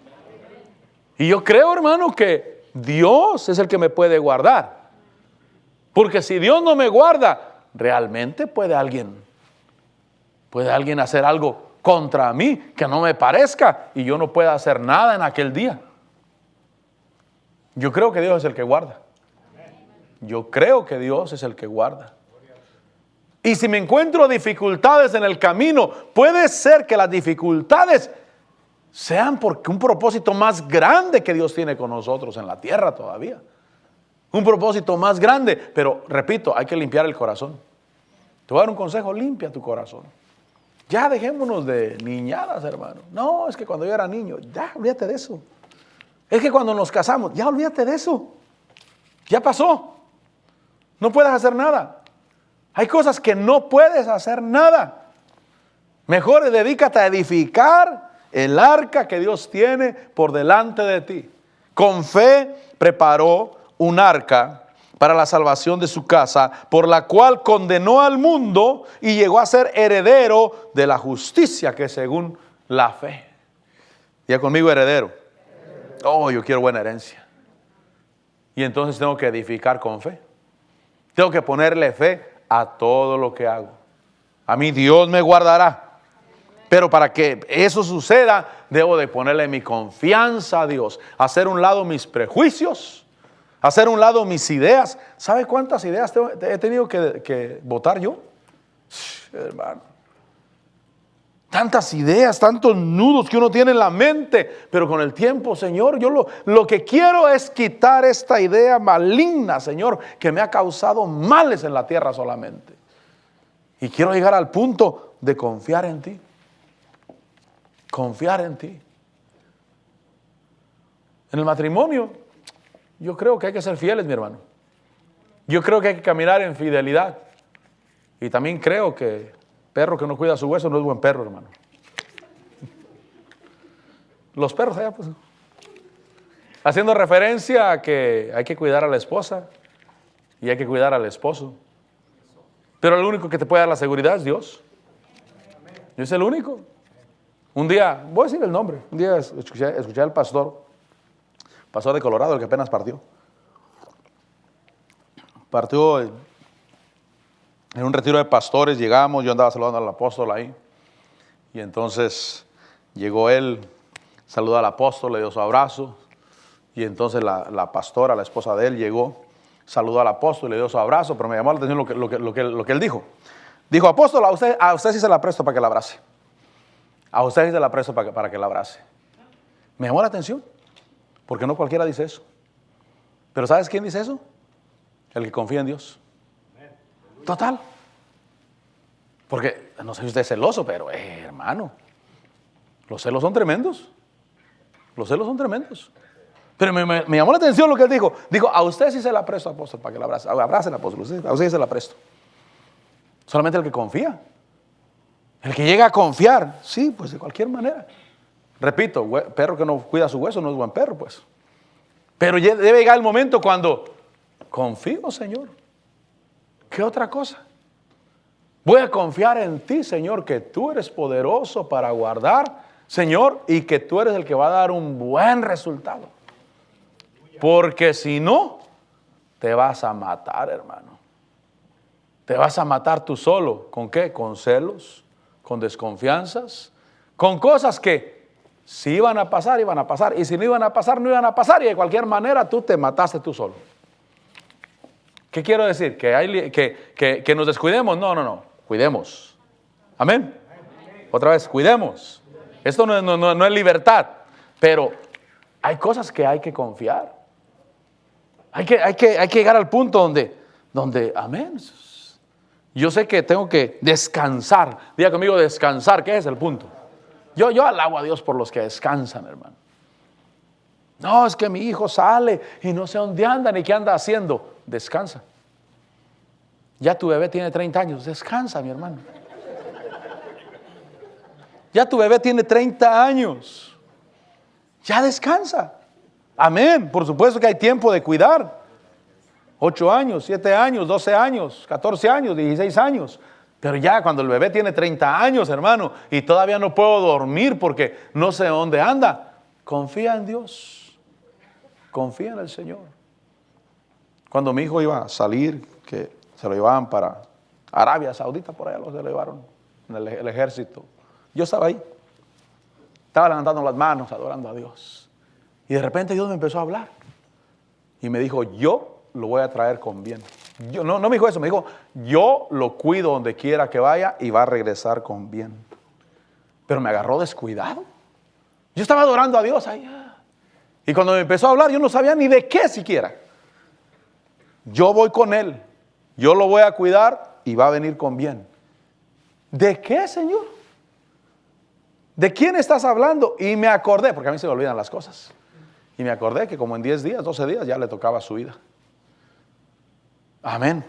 Y yo creo, hermano, que Dios es el que me puede guardar. Porque si Dios no me guarda, realmente puede alguien hacer algo contra mí que no me parezca y yo no pueda hacer nada en aquel día. Yo creo que Dios es el que guarda. Yo creo que Dios es el que guarda. Y si me encuentro dificultades en el camino, puede ser que las dificultades sean porque un propósito más grande que Dios tiene con nosotros en la tierra todavía. Un propósito más grande, pero repito, hay que limpiar el corazón. Te voy a dar un consejo: limpia tu corazón. Ya dejémonos de niñadas, hermano. No, es que cuando yo era niño, ya olvídate de eso. Es que cuando nos casamos, ya olvídate de eso. Ya pasó. No puedes hacer nada. Hay cosas que no puedes hacer nada. Mejor dedícate a edificar el arca que Dios tiene por delante de ti. Con fe preparó un arca para la salvación de su casa, por la cual condenó al mundo y llegó a ser heredero de la justicia que es según la fe. Ya conmigo, heredero. Oh, yo quiero buena herencia. Y entonces tengo que edificar con fe. Tengo que ponerle fe a todo lo que hago. A mí Dios me guardará. Pero para que eso suceda, debo de ponerle mi confianza a Dios. Hacer a un lado mis prejuicios. Hacer a un lado mis ideas. ¿Sabe cuántas ideas he tenido que votar yo? Hermano. Tantas ideas, tantos nudos que uno tiene en la mente. Pero con el tiempo, Señor, yo lo que quiero es quitar esta idea maligna, Señor, que me ha causado males en la tierra solamente. Y quiero llegar al punto de confiar en ti. Confiar en ti. En el matrimonio, yo creo que hay que ser fieles, mi hermano. Yo creo que hay que caminar en fidelidad. Y también creo que perro que no cuida su hueso no es buen perro, hermano. Los perros allá, pues. Haciendo referencia a que hay que cuidar a la esposa y hay que cuidar al esposo. Pero el único que te puede dar la seguridad es Dios. Dios es el único. Un día, voy a decir el nombre, un día escuché al pastor de Colorado, el que apenas partió. Partió en un retiro de pastores, llegamos, yo andaba saludando al apóstol ahí. Y entonces llegó él, saludó al apóstol, le dio su abrazo. Y entonces la pastora, la esposa de él, llegó, saludó al apóstol, le dio su abrazo, pero me llamó la atención lo que él dijo. Dijo: apóstol, a usted sí se la presto para que la abrace. A usted sí se la presto para que la abrace. Me llamó la atención, porque no cualquiera dice eso. Pero ¿sabes quién dice eso? El que confía en Dios. Total. Porque, no sé si usted es celoso, pero hermano, los celos son tremendos. Los celos son tremendos. Pero me llamó la atención lo que él dijo. Dijo: a usted sí se la presto, apóstol, para que la abrace. Abrace al apóstol, a usted sí se la presto. Solamente el que confía. El que llega a confiar, sí, pues de cualquier manera. Repito, perro que no cuida su hueso no es buen perro, pues. Pero debe llegar el momento cuando confío, Señor. ¿Qué otra cosa? Voy a confiar en ti, Señor, que tú eres poderoso para guardar, Señor, y que tú eres el que va a dar un buen resultado. Porque si no, te vas a matar, hermano. Te vas a matar tú solo. ¿Con qué? Con celos, con desconfianzas, con cosas que si iban a pasar, iban a pasar. Y si no iban a pasar, no iban a pasar. Y de cualquier manera tú te mataste tú solo. ¿Qué quiero decir? ¿Que nos descuidemos? No. Cuidemos. Amén. Otra vez, cuidemos. Esto no es libertad. Pero hay cosas que hay que confiar. Hay que llegar al punto donde, amén. Yo sé que tengo que descansar. Diga conmigo, descansar. ¿Qué es el punto? Yo alabo a Dios por los que descansan, hermano. No, es que mi hijo sale y no sé dónde anda ni qué anda haciendo. Descansa. Ya tu bebé tiene 30 años. Descansa, mi hermano. Ya tu bebé tiene 30 años. Ya descansa. Amén. Por supuesto que hay tiempo de cuidar. 8 años, 7 años, 12 años, 14 años, 16 años. Pero ya cuando el bebé tiene 30 años, hermano, y todavía no puedo dormir porque no sé dónde anda, confía en Dios. Confía en el Señor. Cuando mi hijo iba a salir, que se lo llevaban para Arabia Saudita, por allá se lo llevaron en el ejército. Yo estaba ahí. Estaba levantando las manos, adorando a Dios. Y de repente Dios me empezó a hablar. Y me dijo, yo lo voy a traer con bien. No me dijo eso, me dijo, yo lo cuido donde quiera que vaya y va a regresar con bien. Pero me agarró descuidado. Yo estaba adorando a Dios ahí. Y cuando me empezó a hablar, yo no sabía ni de qué siquiera. Yo voy con él, yo lo voy a cuidar y va a venir con bien. ¿De qué, Señor? ¿De quién estás hablando? Y me acordé, porque a mí se me olvidan las cosas. Y me acordé que como en 10 días, 12 días ya le tocaba su vida. Amén.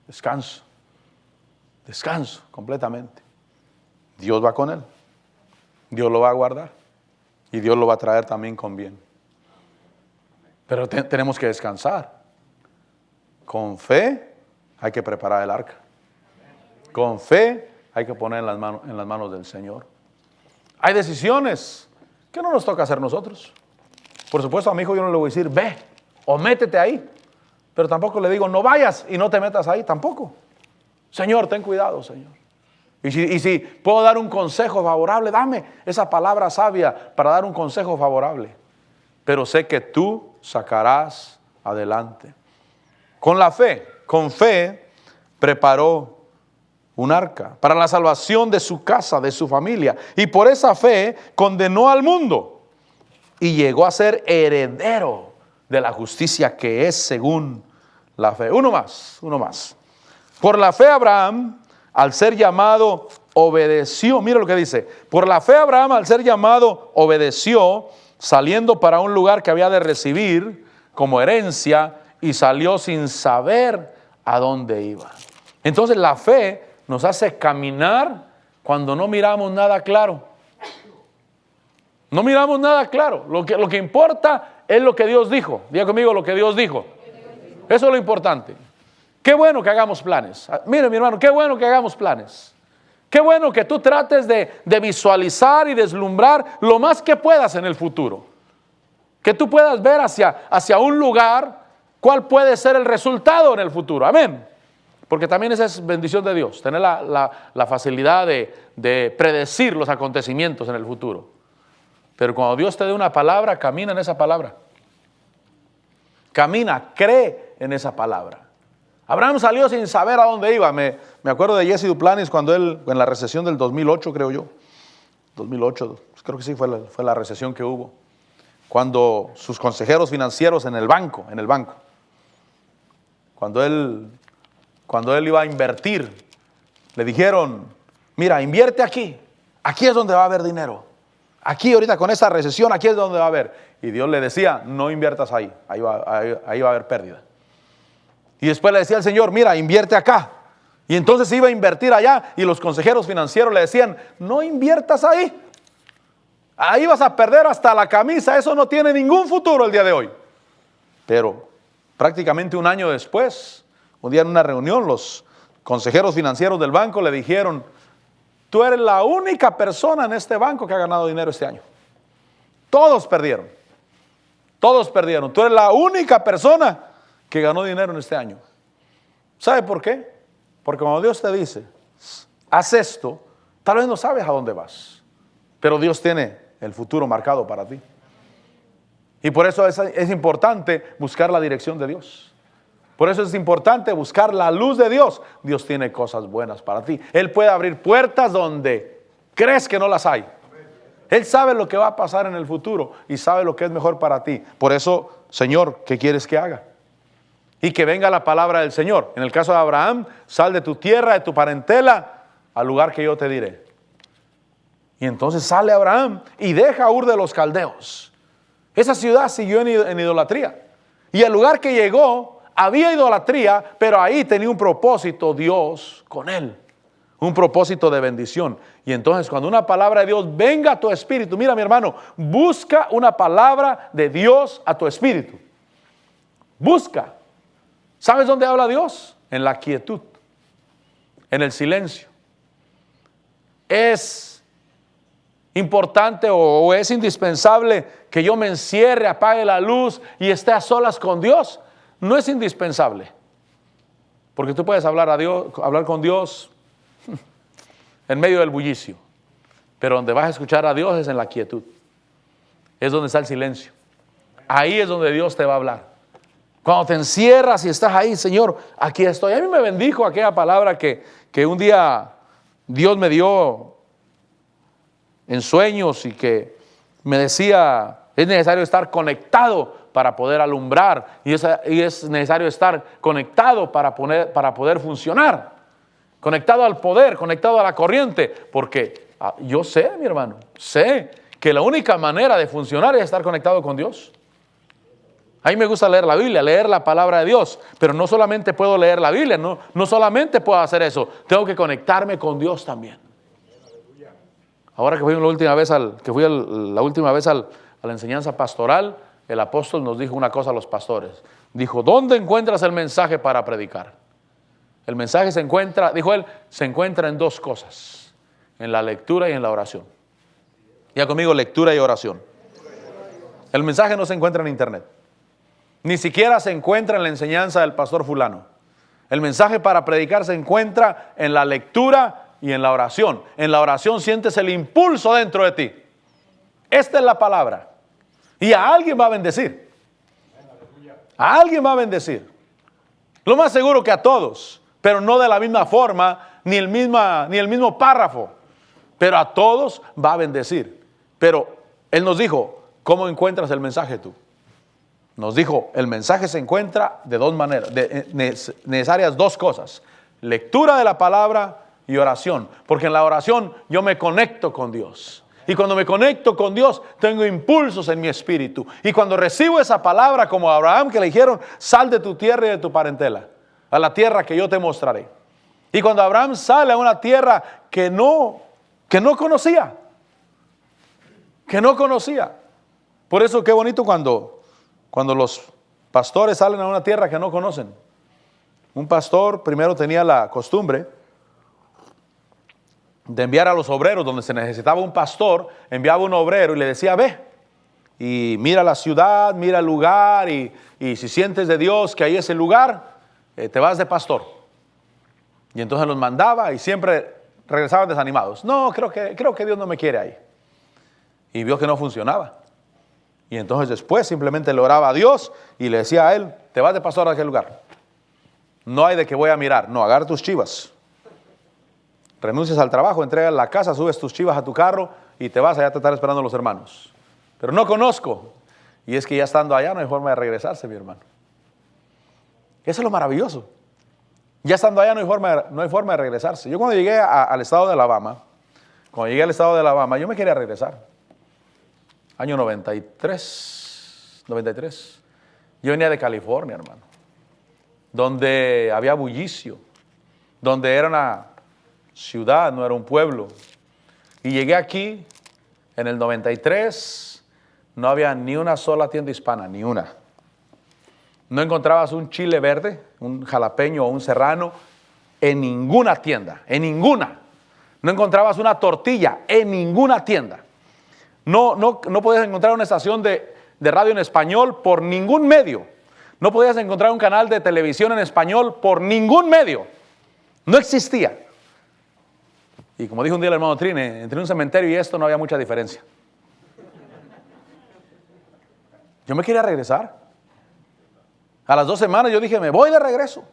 Descanso. Descanso completamente. Dios va con él. Dios lo va a guardar. Y Dios lo va a traer también con bien. Pero tenemos que descansar. Con fe hay que preparar el arca. Con fe hay que poner en las manos del Señor. Hay decisiones que no nos toca hacer nosotros. Por supuesto, a mi hijo yo no le voy a decir, ve o métete ahí. Pero tampoco le digo, no vayas y no te metas ahí, tampoco. Señor, ten cuidado, Señor. Y si puedo dar un consejo favorable, dame esa palabra sabia para dar un consejo favorable. Pero sé que tú sacarás adelante. Con fe, preparó un arca para la salvación de su casa, de su familia. Y por esa fe condenó al mundo y llegó a ser heredero de la justicia que es según la fe. Uno más. Por la fe Abraham, al ser llamado, obedeció. Mira lo que dice. Por la fe Abraham, al ser llamado, obedeció, saliendo para un lugar que había de recibir como herencia, y salió sin saber a dónde iba. Entonces la fe nos hace caminar cuando no miramos nada claro. No miramos nada claro. Lo que importa es lo que Dios dijo. Diga conmigo, lo que Dios dijo. Eso es lo importante. Qué bueno que hagamos planes. Mire, mi hermano, qué bueno que hagamos planes. Qué bueno que tú trates de visualizar y deslumbrar lo más que puedas en el futuro. Que tú puedas ver hacia un lugar cuál puede ser el resultado en el futuro. Amén. Porque también esa es bendición de Dios, tener la facilidad de predecir los acontecimientos en el futuro. Pero cuando Dios te dé una palabra, camina en esa palabra. Camina, cree en esa palabra. Abraham salió sin saber a dónde iba. Me acuerdo de Jesse Duplantis cuando él, en la recesión del 2008, creo yo. 2008, creo que sí fue la recesión que hubo. Cuando sus consejeros financieros en el banco, cuando él iba a invertir, le dijeron, mira, invierte aquí es donde va a haber dinero. Aquí ahorita con esta recesión, aquí es donde va a haber. Y Dios le decía, no inviertas ahí va a haber pérdida. Y después le decía al Señor, mira, invierte acá. Y entonces iba a invertir allá y los consejeros financieros le decían, no inviertas ahí. Ahí vas a perder hasta la camisa, eso no tiene ningún futuro el día de hoy. Pero prácticamente un año después, un día en una reunión, los consejeros financieros del banco le dijeron, tú eres la única persona en este banco que ha ganado dinero este año. Todos perdieron. Tú eres la única persona que ganó dinero en este año. ¿Sabe por qué? Porque cuando Dios te dice, haz esto, tal vez no sabes a dónde vas, pero Dios tiene el futuro marcado para ti. Y por eso es importante buscar la dirección de Dios. Por eso es importante buscar la luz de Dios. Dios tiene cosas buenas para ti. Él puede abrir puertas donde crees que no las hay. Él sabe lo que va a pasar en el futuro y sabe lo que es mejor para ti. Por eso, Señor, ¿qué quieres que haga? Y que venga la palabra del Señor. En el caso de Abraham, sal de tu tierra, de tu parentela, al lugar que yo te diré. Y entonces sale Abraham y deja a Ur de los Caldeos. Esa ciudad siguió en idolatría. Y el lugar que llegó, había idolatría, pero ahí tenía un propósito Dios con él. Un propósito de bendición. Y entonces cuando una palabra de Dios venga a tu espíritu, mira mi hermano, busca una palabra de Dios a tu espíritu. Busca. ¿Sabes dónde habla Dios? En la quietud, en el silencio. Es importante o es indispensable que yo me encierre, apague la luz y esté a solas con Dios. No es indispensable. Porque tú puedes hablar con Dios en medio del bullicio. Pero donde vas a escuchar a Dios es en la quietud. Es donde está el silencio. Ahí es donde Dios te va a hablar. Cuando te encierras y estás ahí, Señor, aquí estoy. A mí me bendijo aquella palabra que un día Dios me dio en sueños y que me decía, es necesario estar conectado para poder alumbrar y es necesario estar conectado para poder funcionar, conectado al poder, conectado a la corriente, porque yo sé, mi hermano, sé que la única manera de funcionar es estar conectado con Dios. A mí me gusta leer la Biblia, leer la palabra de Dios, pero no solamente puedo leer la Biblia, no solamente puedo hacer eso, tengo que conectarme con Dios también. Ahora que fui la última vez a la enseñanza pastoral, el apóstol nos dijo una cosa a los pastores. Dijo, ¿dónde encuentras el mensaje para predicar? El mensaje se encuentra, dijo él, se encuentra en dos cosas, en la lectura y en la oración. Ya conmigo, lectura y oración. El mensaje no se encuentra en internet. Ni siquiera se encuentra en la enseñanza del pastor fulano. El mensaje para predicar se encuentra en la lectura y en la oración. En la oración sientes el impulso dentro de ti. Esta es la palabra. Y a alguien va a bendecir. A alguien va a bendecir. Lo más seguro que a todos, pero no de la misma forma, ni el mismo párrafo. Pero a todos va a bendecir. Pero Él nos dijo, ¿cómo encuentras el mensaje tú? Nos dijo, el mensaje se encuentra de dos maneras, necesarias dos cosas. Lectura de la palabra y oración. Porque en la oración yo me conecto con Dios. Y cuando me conecto con Dios, tengo impulsos en mi espíritu. Y cuando recibo esa palabra, como a Abraham que le dijeron, sal de tu tierra y de tu parentela, a la tierra que yo te mostraré. Y cuando Abraham sale a una tierra que no conocía. Por eso qué bonito cuando los pastores salen a una tierra que no conocen. Un pastor primero tenía la costumbre de enviar a los obreros donde se necesitaba un pastor, enviaba un obrero y le decía, ve y mira la ciudad, mira el lugar y si sientes de Dios que ahí es el lugar, te vas de pastor. Y entonces los mandaba y siempre regresaban desanimados. No, creo que Dios no me quiere ahí. Y vio que no funcionaba. Y entonces después simplemente le oraba a Dios y le decía a él, te vas de pastor a aquel lugar. No hay de que voy a mirar, no, agarra tus chivas. Renuncias al trabajo, entregas la casa, subes tus chivas a tu carro y te vas, allá te están esperando los hermanos. Pero no conozco. Y es que ya estando allá no hay forma de regresarse, mi hermano. Eso es lo maravilloso. Ya estando allá no hay forma de regresarse. Yo cuando llegué al estado de Alabama, yo me quería regresar. Año 93. Yo venía de California, hermano. Donde había bullicio. Donde era una ciudad, no era un pueblo. Y llegué aquí en el 93, no había ni una sola tienda hispana, ni una. No encontrabas un chile verde, un jalapeño o un serrano en ninguna tienda, en ninguna. No encontrabas una tortilla en ninguna tienda. No podías encontrar una estación de radio en español por ningún medio. No podías encontrar un canal de televisión en español por ningún medio. No existía. Y como dijo un día el hermano Trine, entre un cementerio y esto no había mucha diferencia. Yo me quería regresar. A las 2 semanas yo dije, me voy de regreso.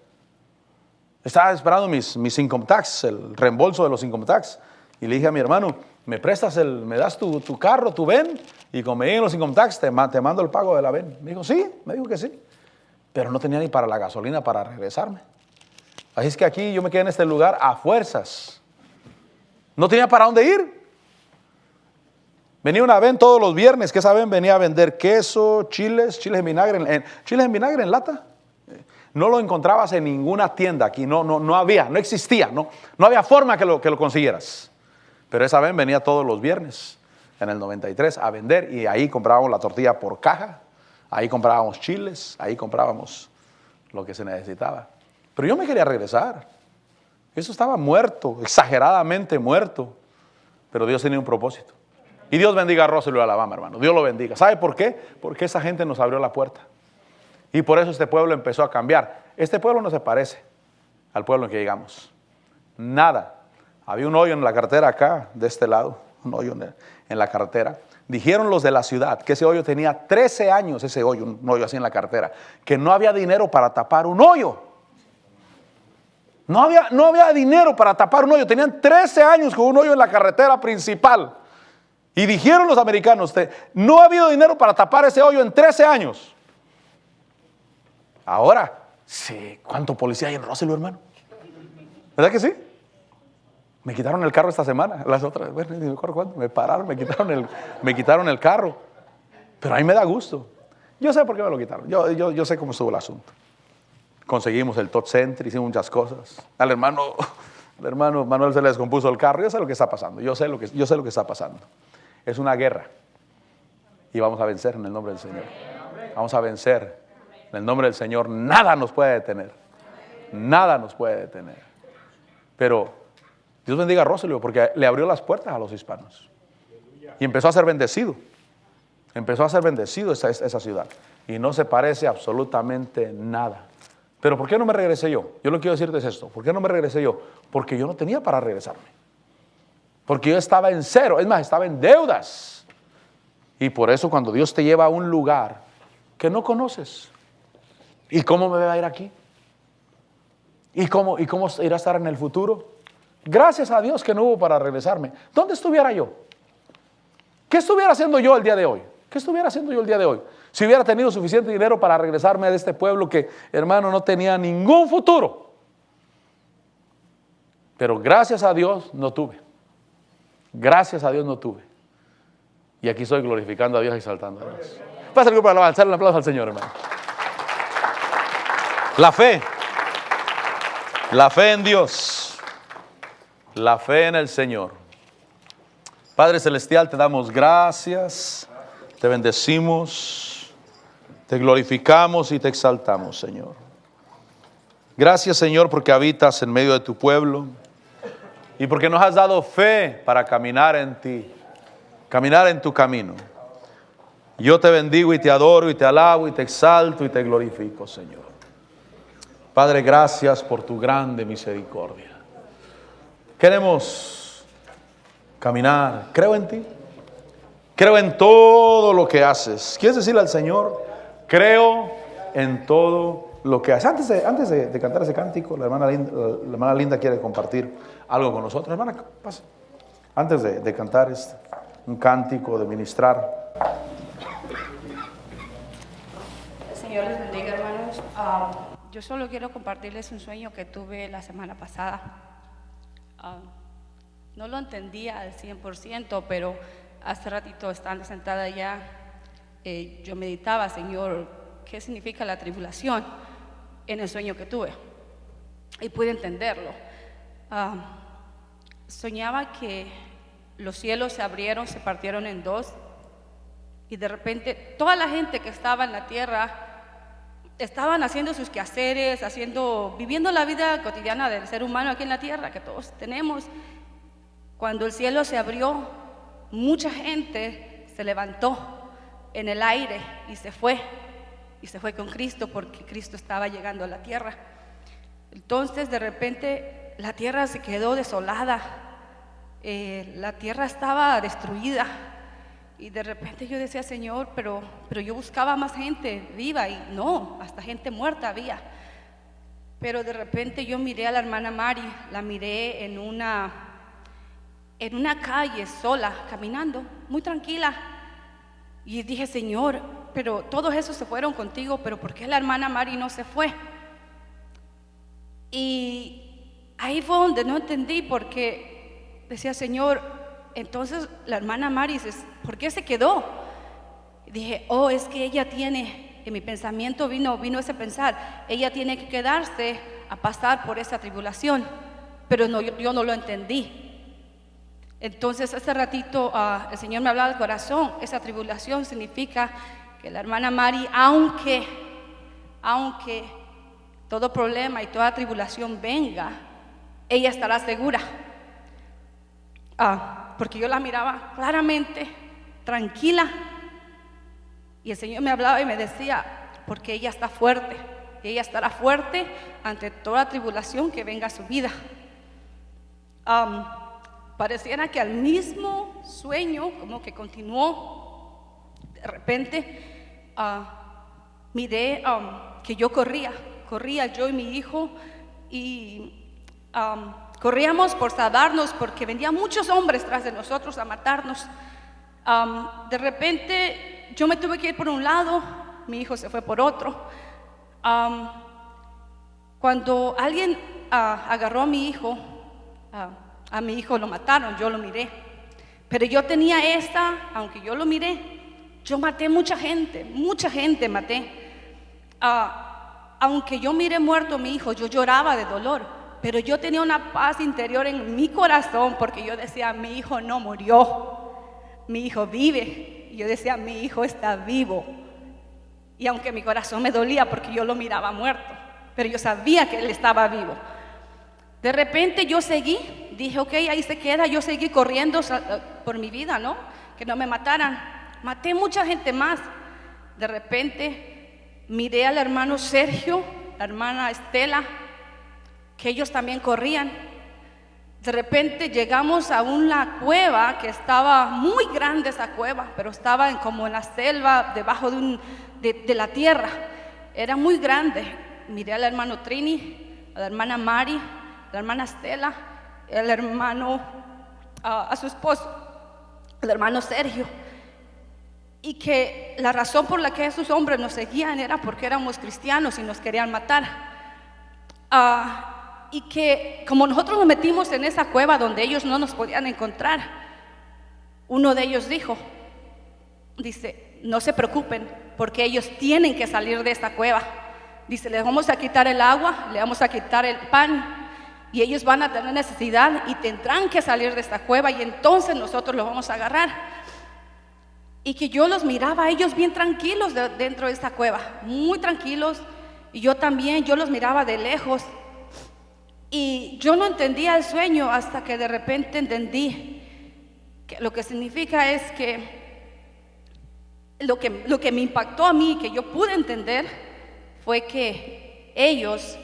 Estaba esperando mis income tax, el reembolso de los income tax. Y le dije a mi hermano, me das tu carro, tu VEN, y como me lleguen los income tax, te mando el pago de la VEN. Me dijo, sí, me dijo que sí. Pero no tenía ni para la gasolina para regresarme. Así es que aquí yo me quedé en este lugar a fuerzas. No tenía para dónde ir. Venía una VEN todos los viernes, que esa VEN venía a vender queso, chiles en vinagre, chiles en vinagre en lata. No lo encontrabas en ninguna tienda aquí, no había, no existía, no había forma que lo consiguieras. Pero esa VEN venía todos los viernes, en el 93, a vender, y ahí comprábamos la tortilla por caja, ahí comprábamos chiles, ahí comprábamos lo que se necesitaba. Pero yo me quería regresar. Eso estaba muerto, exageradamente muerto. Pero Dios tenía un propósito. Y Dios bendiga a Roswell, Alabama, hermano. Dios lo bendiga. ¿Sabe por qué? Porque esa gente nos abrió la puerta. Y por eso este pueblo empezó a cambiar. Este pueblo no se parece al pueblo en que llegamos. Nada. Había un hoyo en la carretera acá, de este lado. Un hoyo en la carretera. Dijeron los de la ciudad que ese hoyo tenía 13 años, ese hoyo, un hoyo así en la carretera. Que no había dinero para tapar un hoyo. No había dinero para tapar un hoyo. Tenían 13 años con un hoyo en la carretera principal. Y dijeron los americanos, no ha habido dinero para tapar ese hoyo en 13 años. Ahora, sí, ¿cuánto policía hay en Roswell, hermano? ¿Verdad que sí? Me quitaron el carro esta semana. Las otras, bueno, ni me acuerdo cuánto. Me pararon, me quitaron el carro. Pero a mí me da gusto. Yo sé por qué me lo quitaron. Yo sé cómo estuvo el asunto. Conseguimos el Todd Center, hicimos muchas cosas. Al hermano Manuel se le descompuso el carro. Yo sé lo que está pasando. Yo sé lo que está pasando. Es una guerra. Y vamos a vencer en el nombre del Señor. Vamos a vencer en el nombre del Señor. Nada nos puede detener. Nada nos puede detener. Pero Dios bendiga a Roswell, porque le abrió las puertas a los hispanos. Y empezó a ser bendecido. Empezó a ser bendecido esa ciudad. Y no se parece absolutamente nada. Pero ¿por qué no me regresé yo? Yo lo que quiero decirte es esto. ¿Por qué no me regresé yo? Porque yo no tenía para regresarme. Porque yo estaba en cero. Es más, estaba en deudas. Y por eso cuando Dios te lleva a un lugar que no conoces. ¿Y cómo me va a ir aquí? ¿Y cómo irá a estar en el futuro? Gracias a Dios que no hubo para regresarme. ¿Dónde estuviera yo? ¿Qué estuviera haciendo yo el día de hoy? ¿Qué estuviera haciendo yo el día de hoy? Si hubiera tenido suficiente dinero para regresarme de este pueblo que, hermano, no tenía ningún futuro. Pero gracias a Dios no tuve. Gracias a Dios no tuve. Y aquí estoy glorificando a Dios y exaltando a Dios. Pasa el grupo de alabanza, darle un aplauso al Señor, hermano. La fe en Dios. La fe en el Señor. Padre Celestial, te damos gracias. Te bendecimos. Te glorificamos y te exaltamos, Señor. Gracias, Señor, porque habitas en medio de tu pueblo. Y porque nos has dado fe para caminar en ti, caminar en tu camino. Yo te bendigo y te adoro y te alabo y te exalto y te glorifico, Señor. Padre, gracias por tu grande misericordia. Queremos caminar. Creo en ti. Creo en todo lo que haces. ¿Quieres decirle al Señor? Creo en todo lo que haces. Antes de cantar ese cántico, la hermana Linda quiere compartir algo con nosotros. Hermana, pase. Antes de cantar un cántico, de ministrar. El Señor les bendiga, hermanos. Yo solo quiero compartirles un sueño que tuve la semana pasada. No lo entendía al 100%, pero hace ratito, estando sentada allá, yo meditaba, Señor, ¿qué significa la tribulación? En el sueño que tuve. Y pude entenderlo. Soñaba que los cielos se abrieron, se partieron en dos, y de repente toda la gente que estaba en la tierra estaban haciendo sus quehaceres, viviendo la vida cotidiana del ser humano aquí en la tierra que todos tenemos. Cuando el cielo se abrió, mucha gente se levantó en el aire y se fue con Cristo, porque Cristo estaba llegando a la tierra. Entonces de repente la tierra se quedó desolada, la tierra estaba destruida. Y de repente yo decía, Señor, pero yo buscaba más gente viva y no, hasta gente muerta había. Pero de repente yo miré a la hermana Mari, la miré en una calle sola, caminando, muy tranquila. Y dije, Señor, pero todos esos se fueron contigo, pero ¿por qué la hermana Mari no se fue? Y ahí fue donde no entendí, porque decía, Señor, entonces la hermana Mari, ¿por qué se quedó? Y dije, oh, es que ella tiene, en mi pensamiento vino ese pensar, ella tiene que quedarse a pasar por esa tribulación, pero no, yo no lo entendí. Entonces ese ratito el Señor me hablaba del corazón. Esa tribulación significa que la hermana Mari, aunque todo problema y toda tribulación venga, ella estará segura. Porque yo la miraba claramente, tranquila, y el Señor me hablaba y me decía, porque ella está fuerte, ella estará fuerte ante toda tribulación que venga a su vida. Pareciera que al mismo sueño como que continuó. De repente miré que yo corría yo y mi hijo, y corríamos por salvarnos porque venían muchos hombres tras de nosotros a matarnos. De repente yo me tuve que ir por un lado, mi hijo se fue por otro. Cuando alguien agarró a mi hijo lo mataron, yo lo miré. Pero yo tenía aunque yo lo miré, yo maté mucha gente maté. Aunque yo miré muerto a mi hijo, yo lloraba de dolor, pero yo tenía una paz interior en mi corazón, porque yo decía, mi hijo no murió, mi hijo vive. Y yo decía, mi hijo está vivo. Y aunque mi corazón me dolía porque yo lo miraba muerto, pero yo sabía que él estaba vivo. De repente yo seguí, dije, ok, ahí se queda. Yo seguí corriendo por mi vida, ¿no? Que no me mataran. Maté mucha gente más. De repente miré al hermano Sergio, la hermana Estela, que ellos también corrían. De repente llegamos a una cueva que estaba muy grande, esa cueva, pero estaba como en la selva, debajo de la tierra. Era muy grande. Miré al hermano Trini, a la hermana Mari, a la hermana Estela, el hermano, a su esposo, el hermano Sergio. Y que la razón por la que esos hombres nos seguían era porque éramos cristianos y nos querían matar. Y que como nosotros nos metimos en esa cueva donde ellos no nos podían encontrar, uno de ellos dice, no se preocupen, porque ellos tienen que salir de esta cueva. Dice, les vamos a quitar el agua, le vamos a quitar el pan, y ellos van a tener necesidad y tendrán que salir de esta cueva, y entonces nosotros los vamos a agarrar. Y que yo los miraba a ellos bien tranquilos dentro de esta cueva, muy tranquilos, y yo también, yo los miraba de lejos. Y yo no entendía el sueño hasta que de repente entendí que lo que significa es que lo que me impactó a mí, que yo pude entender, fue que ellos,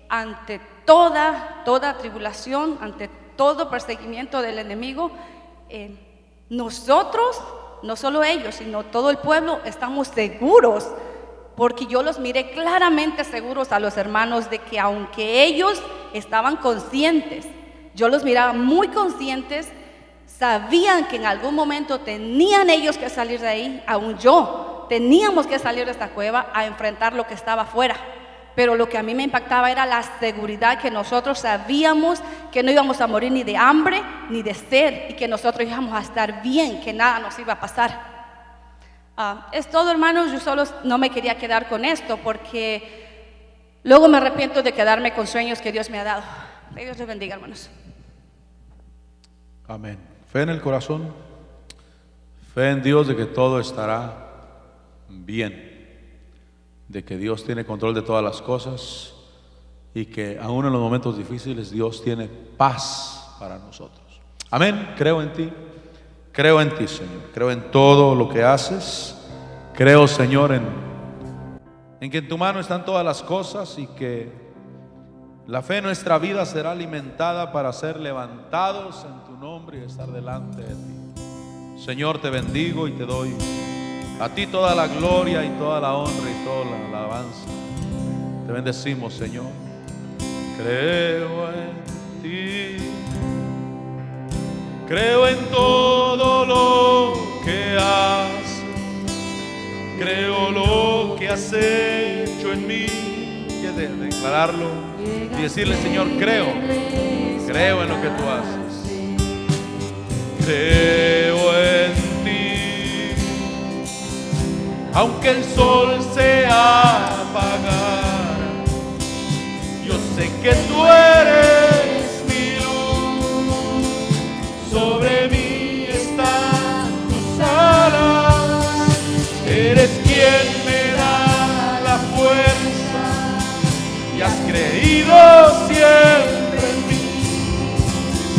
ante toda tribulación, ante todo perseguimiento del enemigo, nosotros, no solo ellos, sino todo el pueblo, estamos seguros, porque yo los miré claramente seguros a los hermanos de que aunque ellos estaban conscientes, yo los miraba muy conscientes, sabían que en algún momento tenían ellos que salir de ahí, aún yo, teníamos que salir de esta cueva a enfrentar lo que estaba afuera. Pero lo que a mí me impactaba era la seguridad que nosotros sabíamos que no íbamos a morir ni de hambre ni de sed, y que nosotros íbamos a estar bien, que nada nos iba a pasar. Es todo, hermanos. Yo solo no me quería quedar con esto, porque luego me arrepiento de quedarme con sueños que Dios me ha dado. Que Dios les bendiga, hermanos. Amén. Fe en el corazón, fe en Dios de que todo estará bien, de que Dios tiene control de todas las cosas, y que aún en los momentos difíciles Dios tiene paz para nosotros. Amén. Creo en ti, Señor. Creo en todo lo que haces. Creo, Señor, en que en tu mano están todas las cosas, y que La fe en nuestra vida será alimentada para ser levantados en tu nombre y estar delante de ti. Señor, te bendigo y te doy a ti toda la gloria y toda la honra y toda la alabanza. Te bendecimos, Señor. Creo en ti, creo en todo lo que haces, creo lo que has hecho en mí. ¿Quieres declararlo y decirle, Señor, creo en lo que tú haces? Creo en ti, aunque el sol se apagara, yo sé que tú eres mi luz, sobre mí están tus alas, eres quien me da la fuerza y has creído siempre en mí.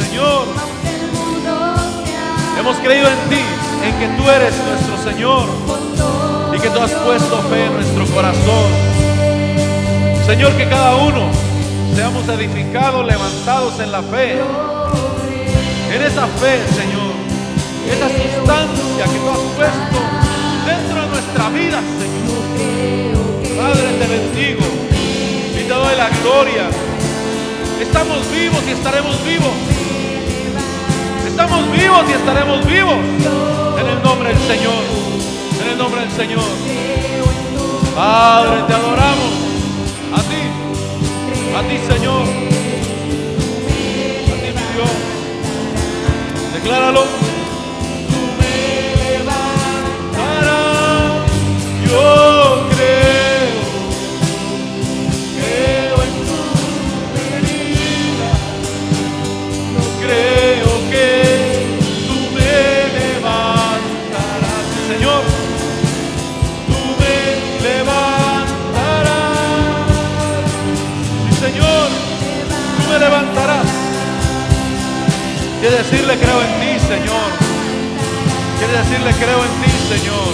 Señor, hemos creído en ti, en que tú eres nuestro Señor y que tú has puesto fe en nuestro corazón. Señor, que cada uno seamos edificados, levantados en la fe, en esa fe, Señor, esa sustancia que tú has puesto dentro de nuestra vida, Señor. Padre, te bendigo y te doy la gloria. Estamos vivos y estaremos vivos. Estamos vivos y estaremos vivos en el nombre del Señor, en el nombre del Señor. Padre, te adoramos. A ti, Señor, a ti, mi Dios. Decláralo. Tú me levantarás, yo creo en tu venida, creo que tú me levantarás, Señor, tú me levantarás. Señor, tú me levantarás. Quiere decirle creo en ti, Señor. Quiere decirle creo en ti, Señor.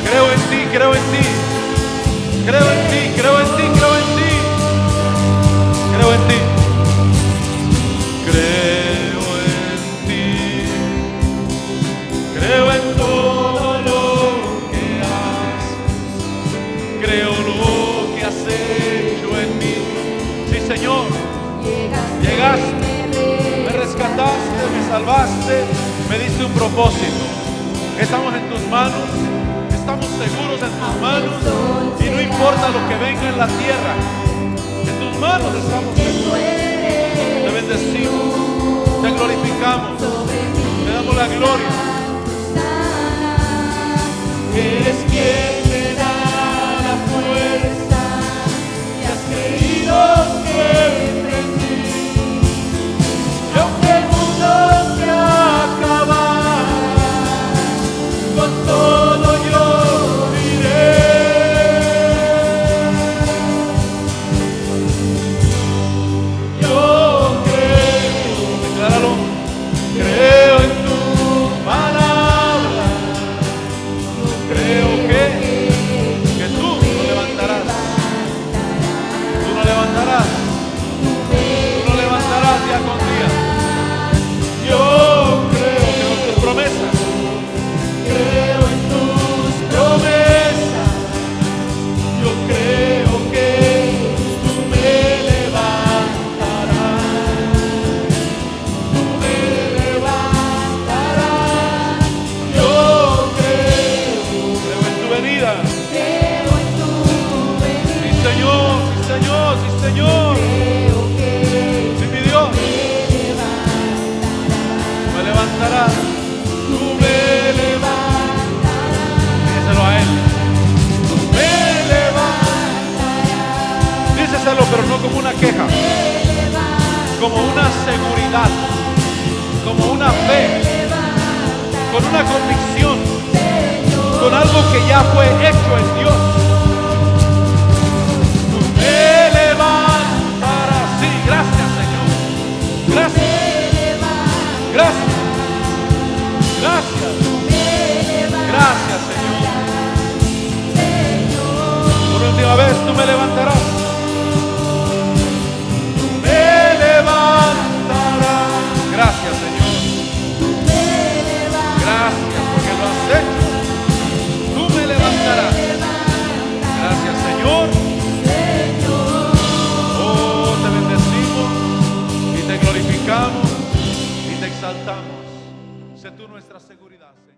Creo en ti, creo en ti. Creo en ti, creo en ti, creo en ti. Creo en ti. Creo en ti. Creo en todo lo que haces. Creo lo que has hecho en mí. Sí, Señor, llegaste, me rescataste, me salvaste, me diste un propósito. Estamos en tus manos, estamos seguros en tus manos y no importa lo que venga en la tierra, en tus manos estamos seguros. Te bendecimos, te glorificamos, te damos la gloria. Eres quien me da la fuerza y has creído siempre en mí. Y aunque el mundo se acabara, con todo yo iré. Yo creo, decláralo, creo en tu palabra. Creo que tú lo levantarás. Tú lo levantarás. Tú lo levantarás día con día. Yo creo en tus promesas. Creo en tus promesas. Yo creo que tú me levantarás. Tú me levantarás. Yo creo en tu venida. Sí, Señor, sí, Señor, sí, Señor. Sí, mi Dios. Me levantarás. Tú me levantarás. Díselo a Él. Tú me levantarás. Díselo, pero no como una queja, como una seguridad, como una fe, con una convicción, con algo que ya fue hecho en Dios. Tú me levantarás. Sí, gracias, Señor. Gracias. Gracias. Gracias. Gracias, Señor. Por última vez, tú me levantarás. exaltamos. Sé tú nuestra seguridad, Señor.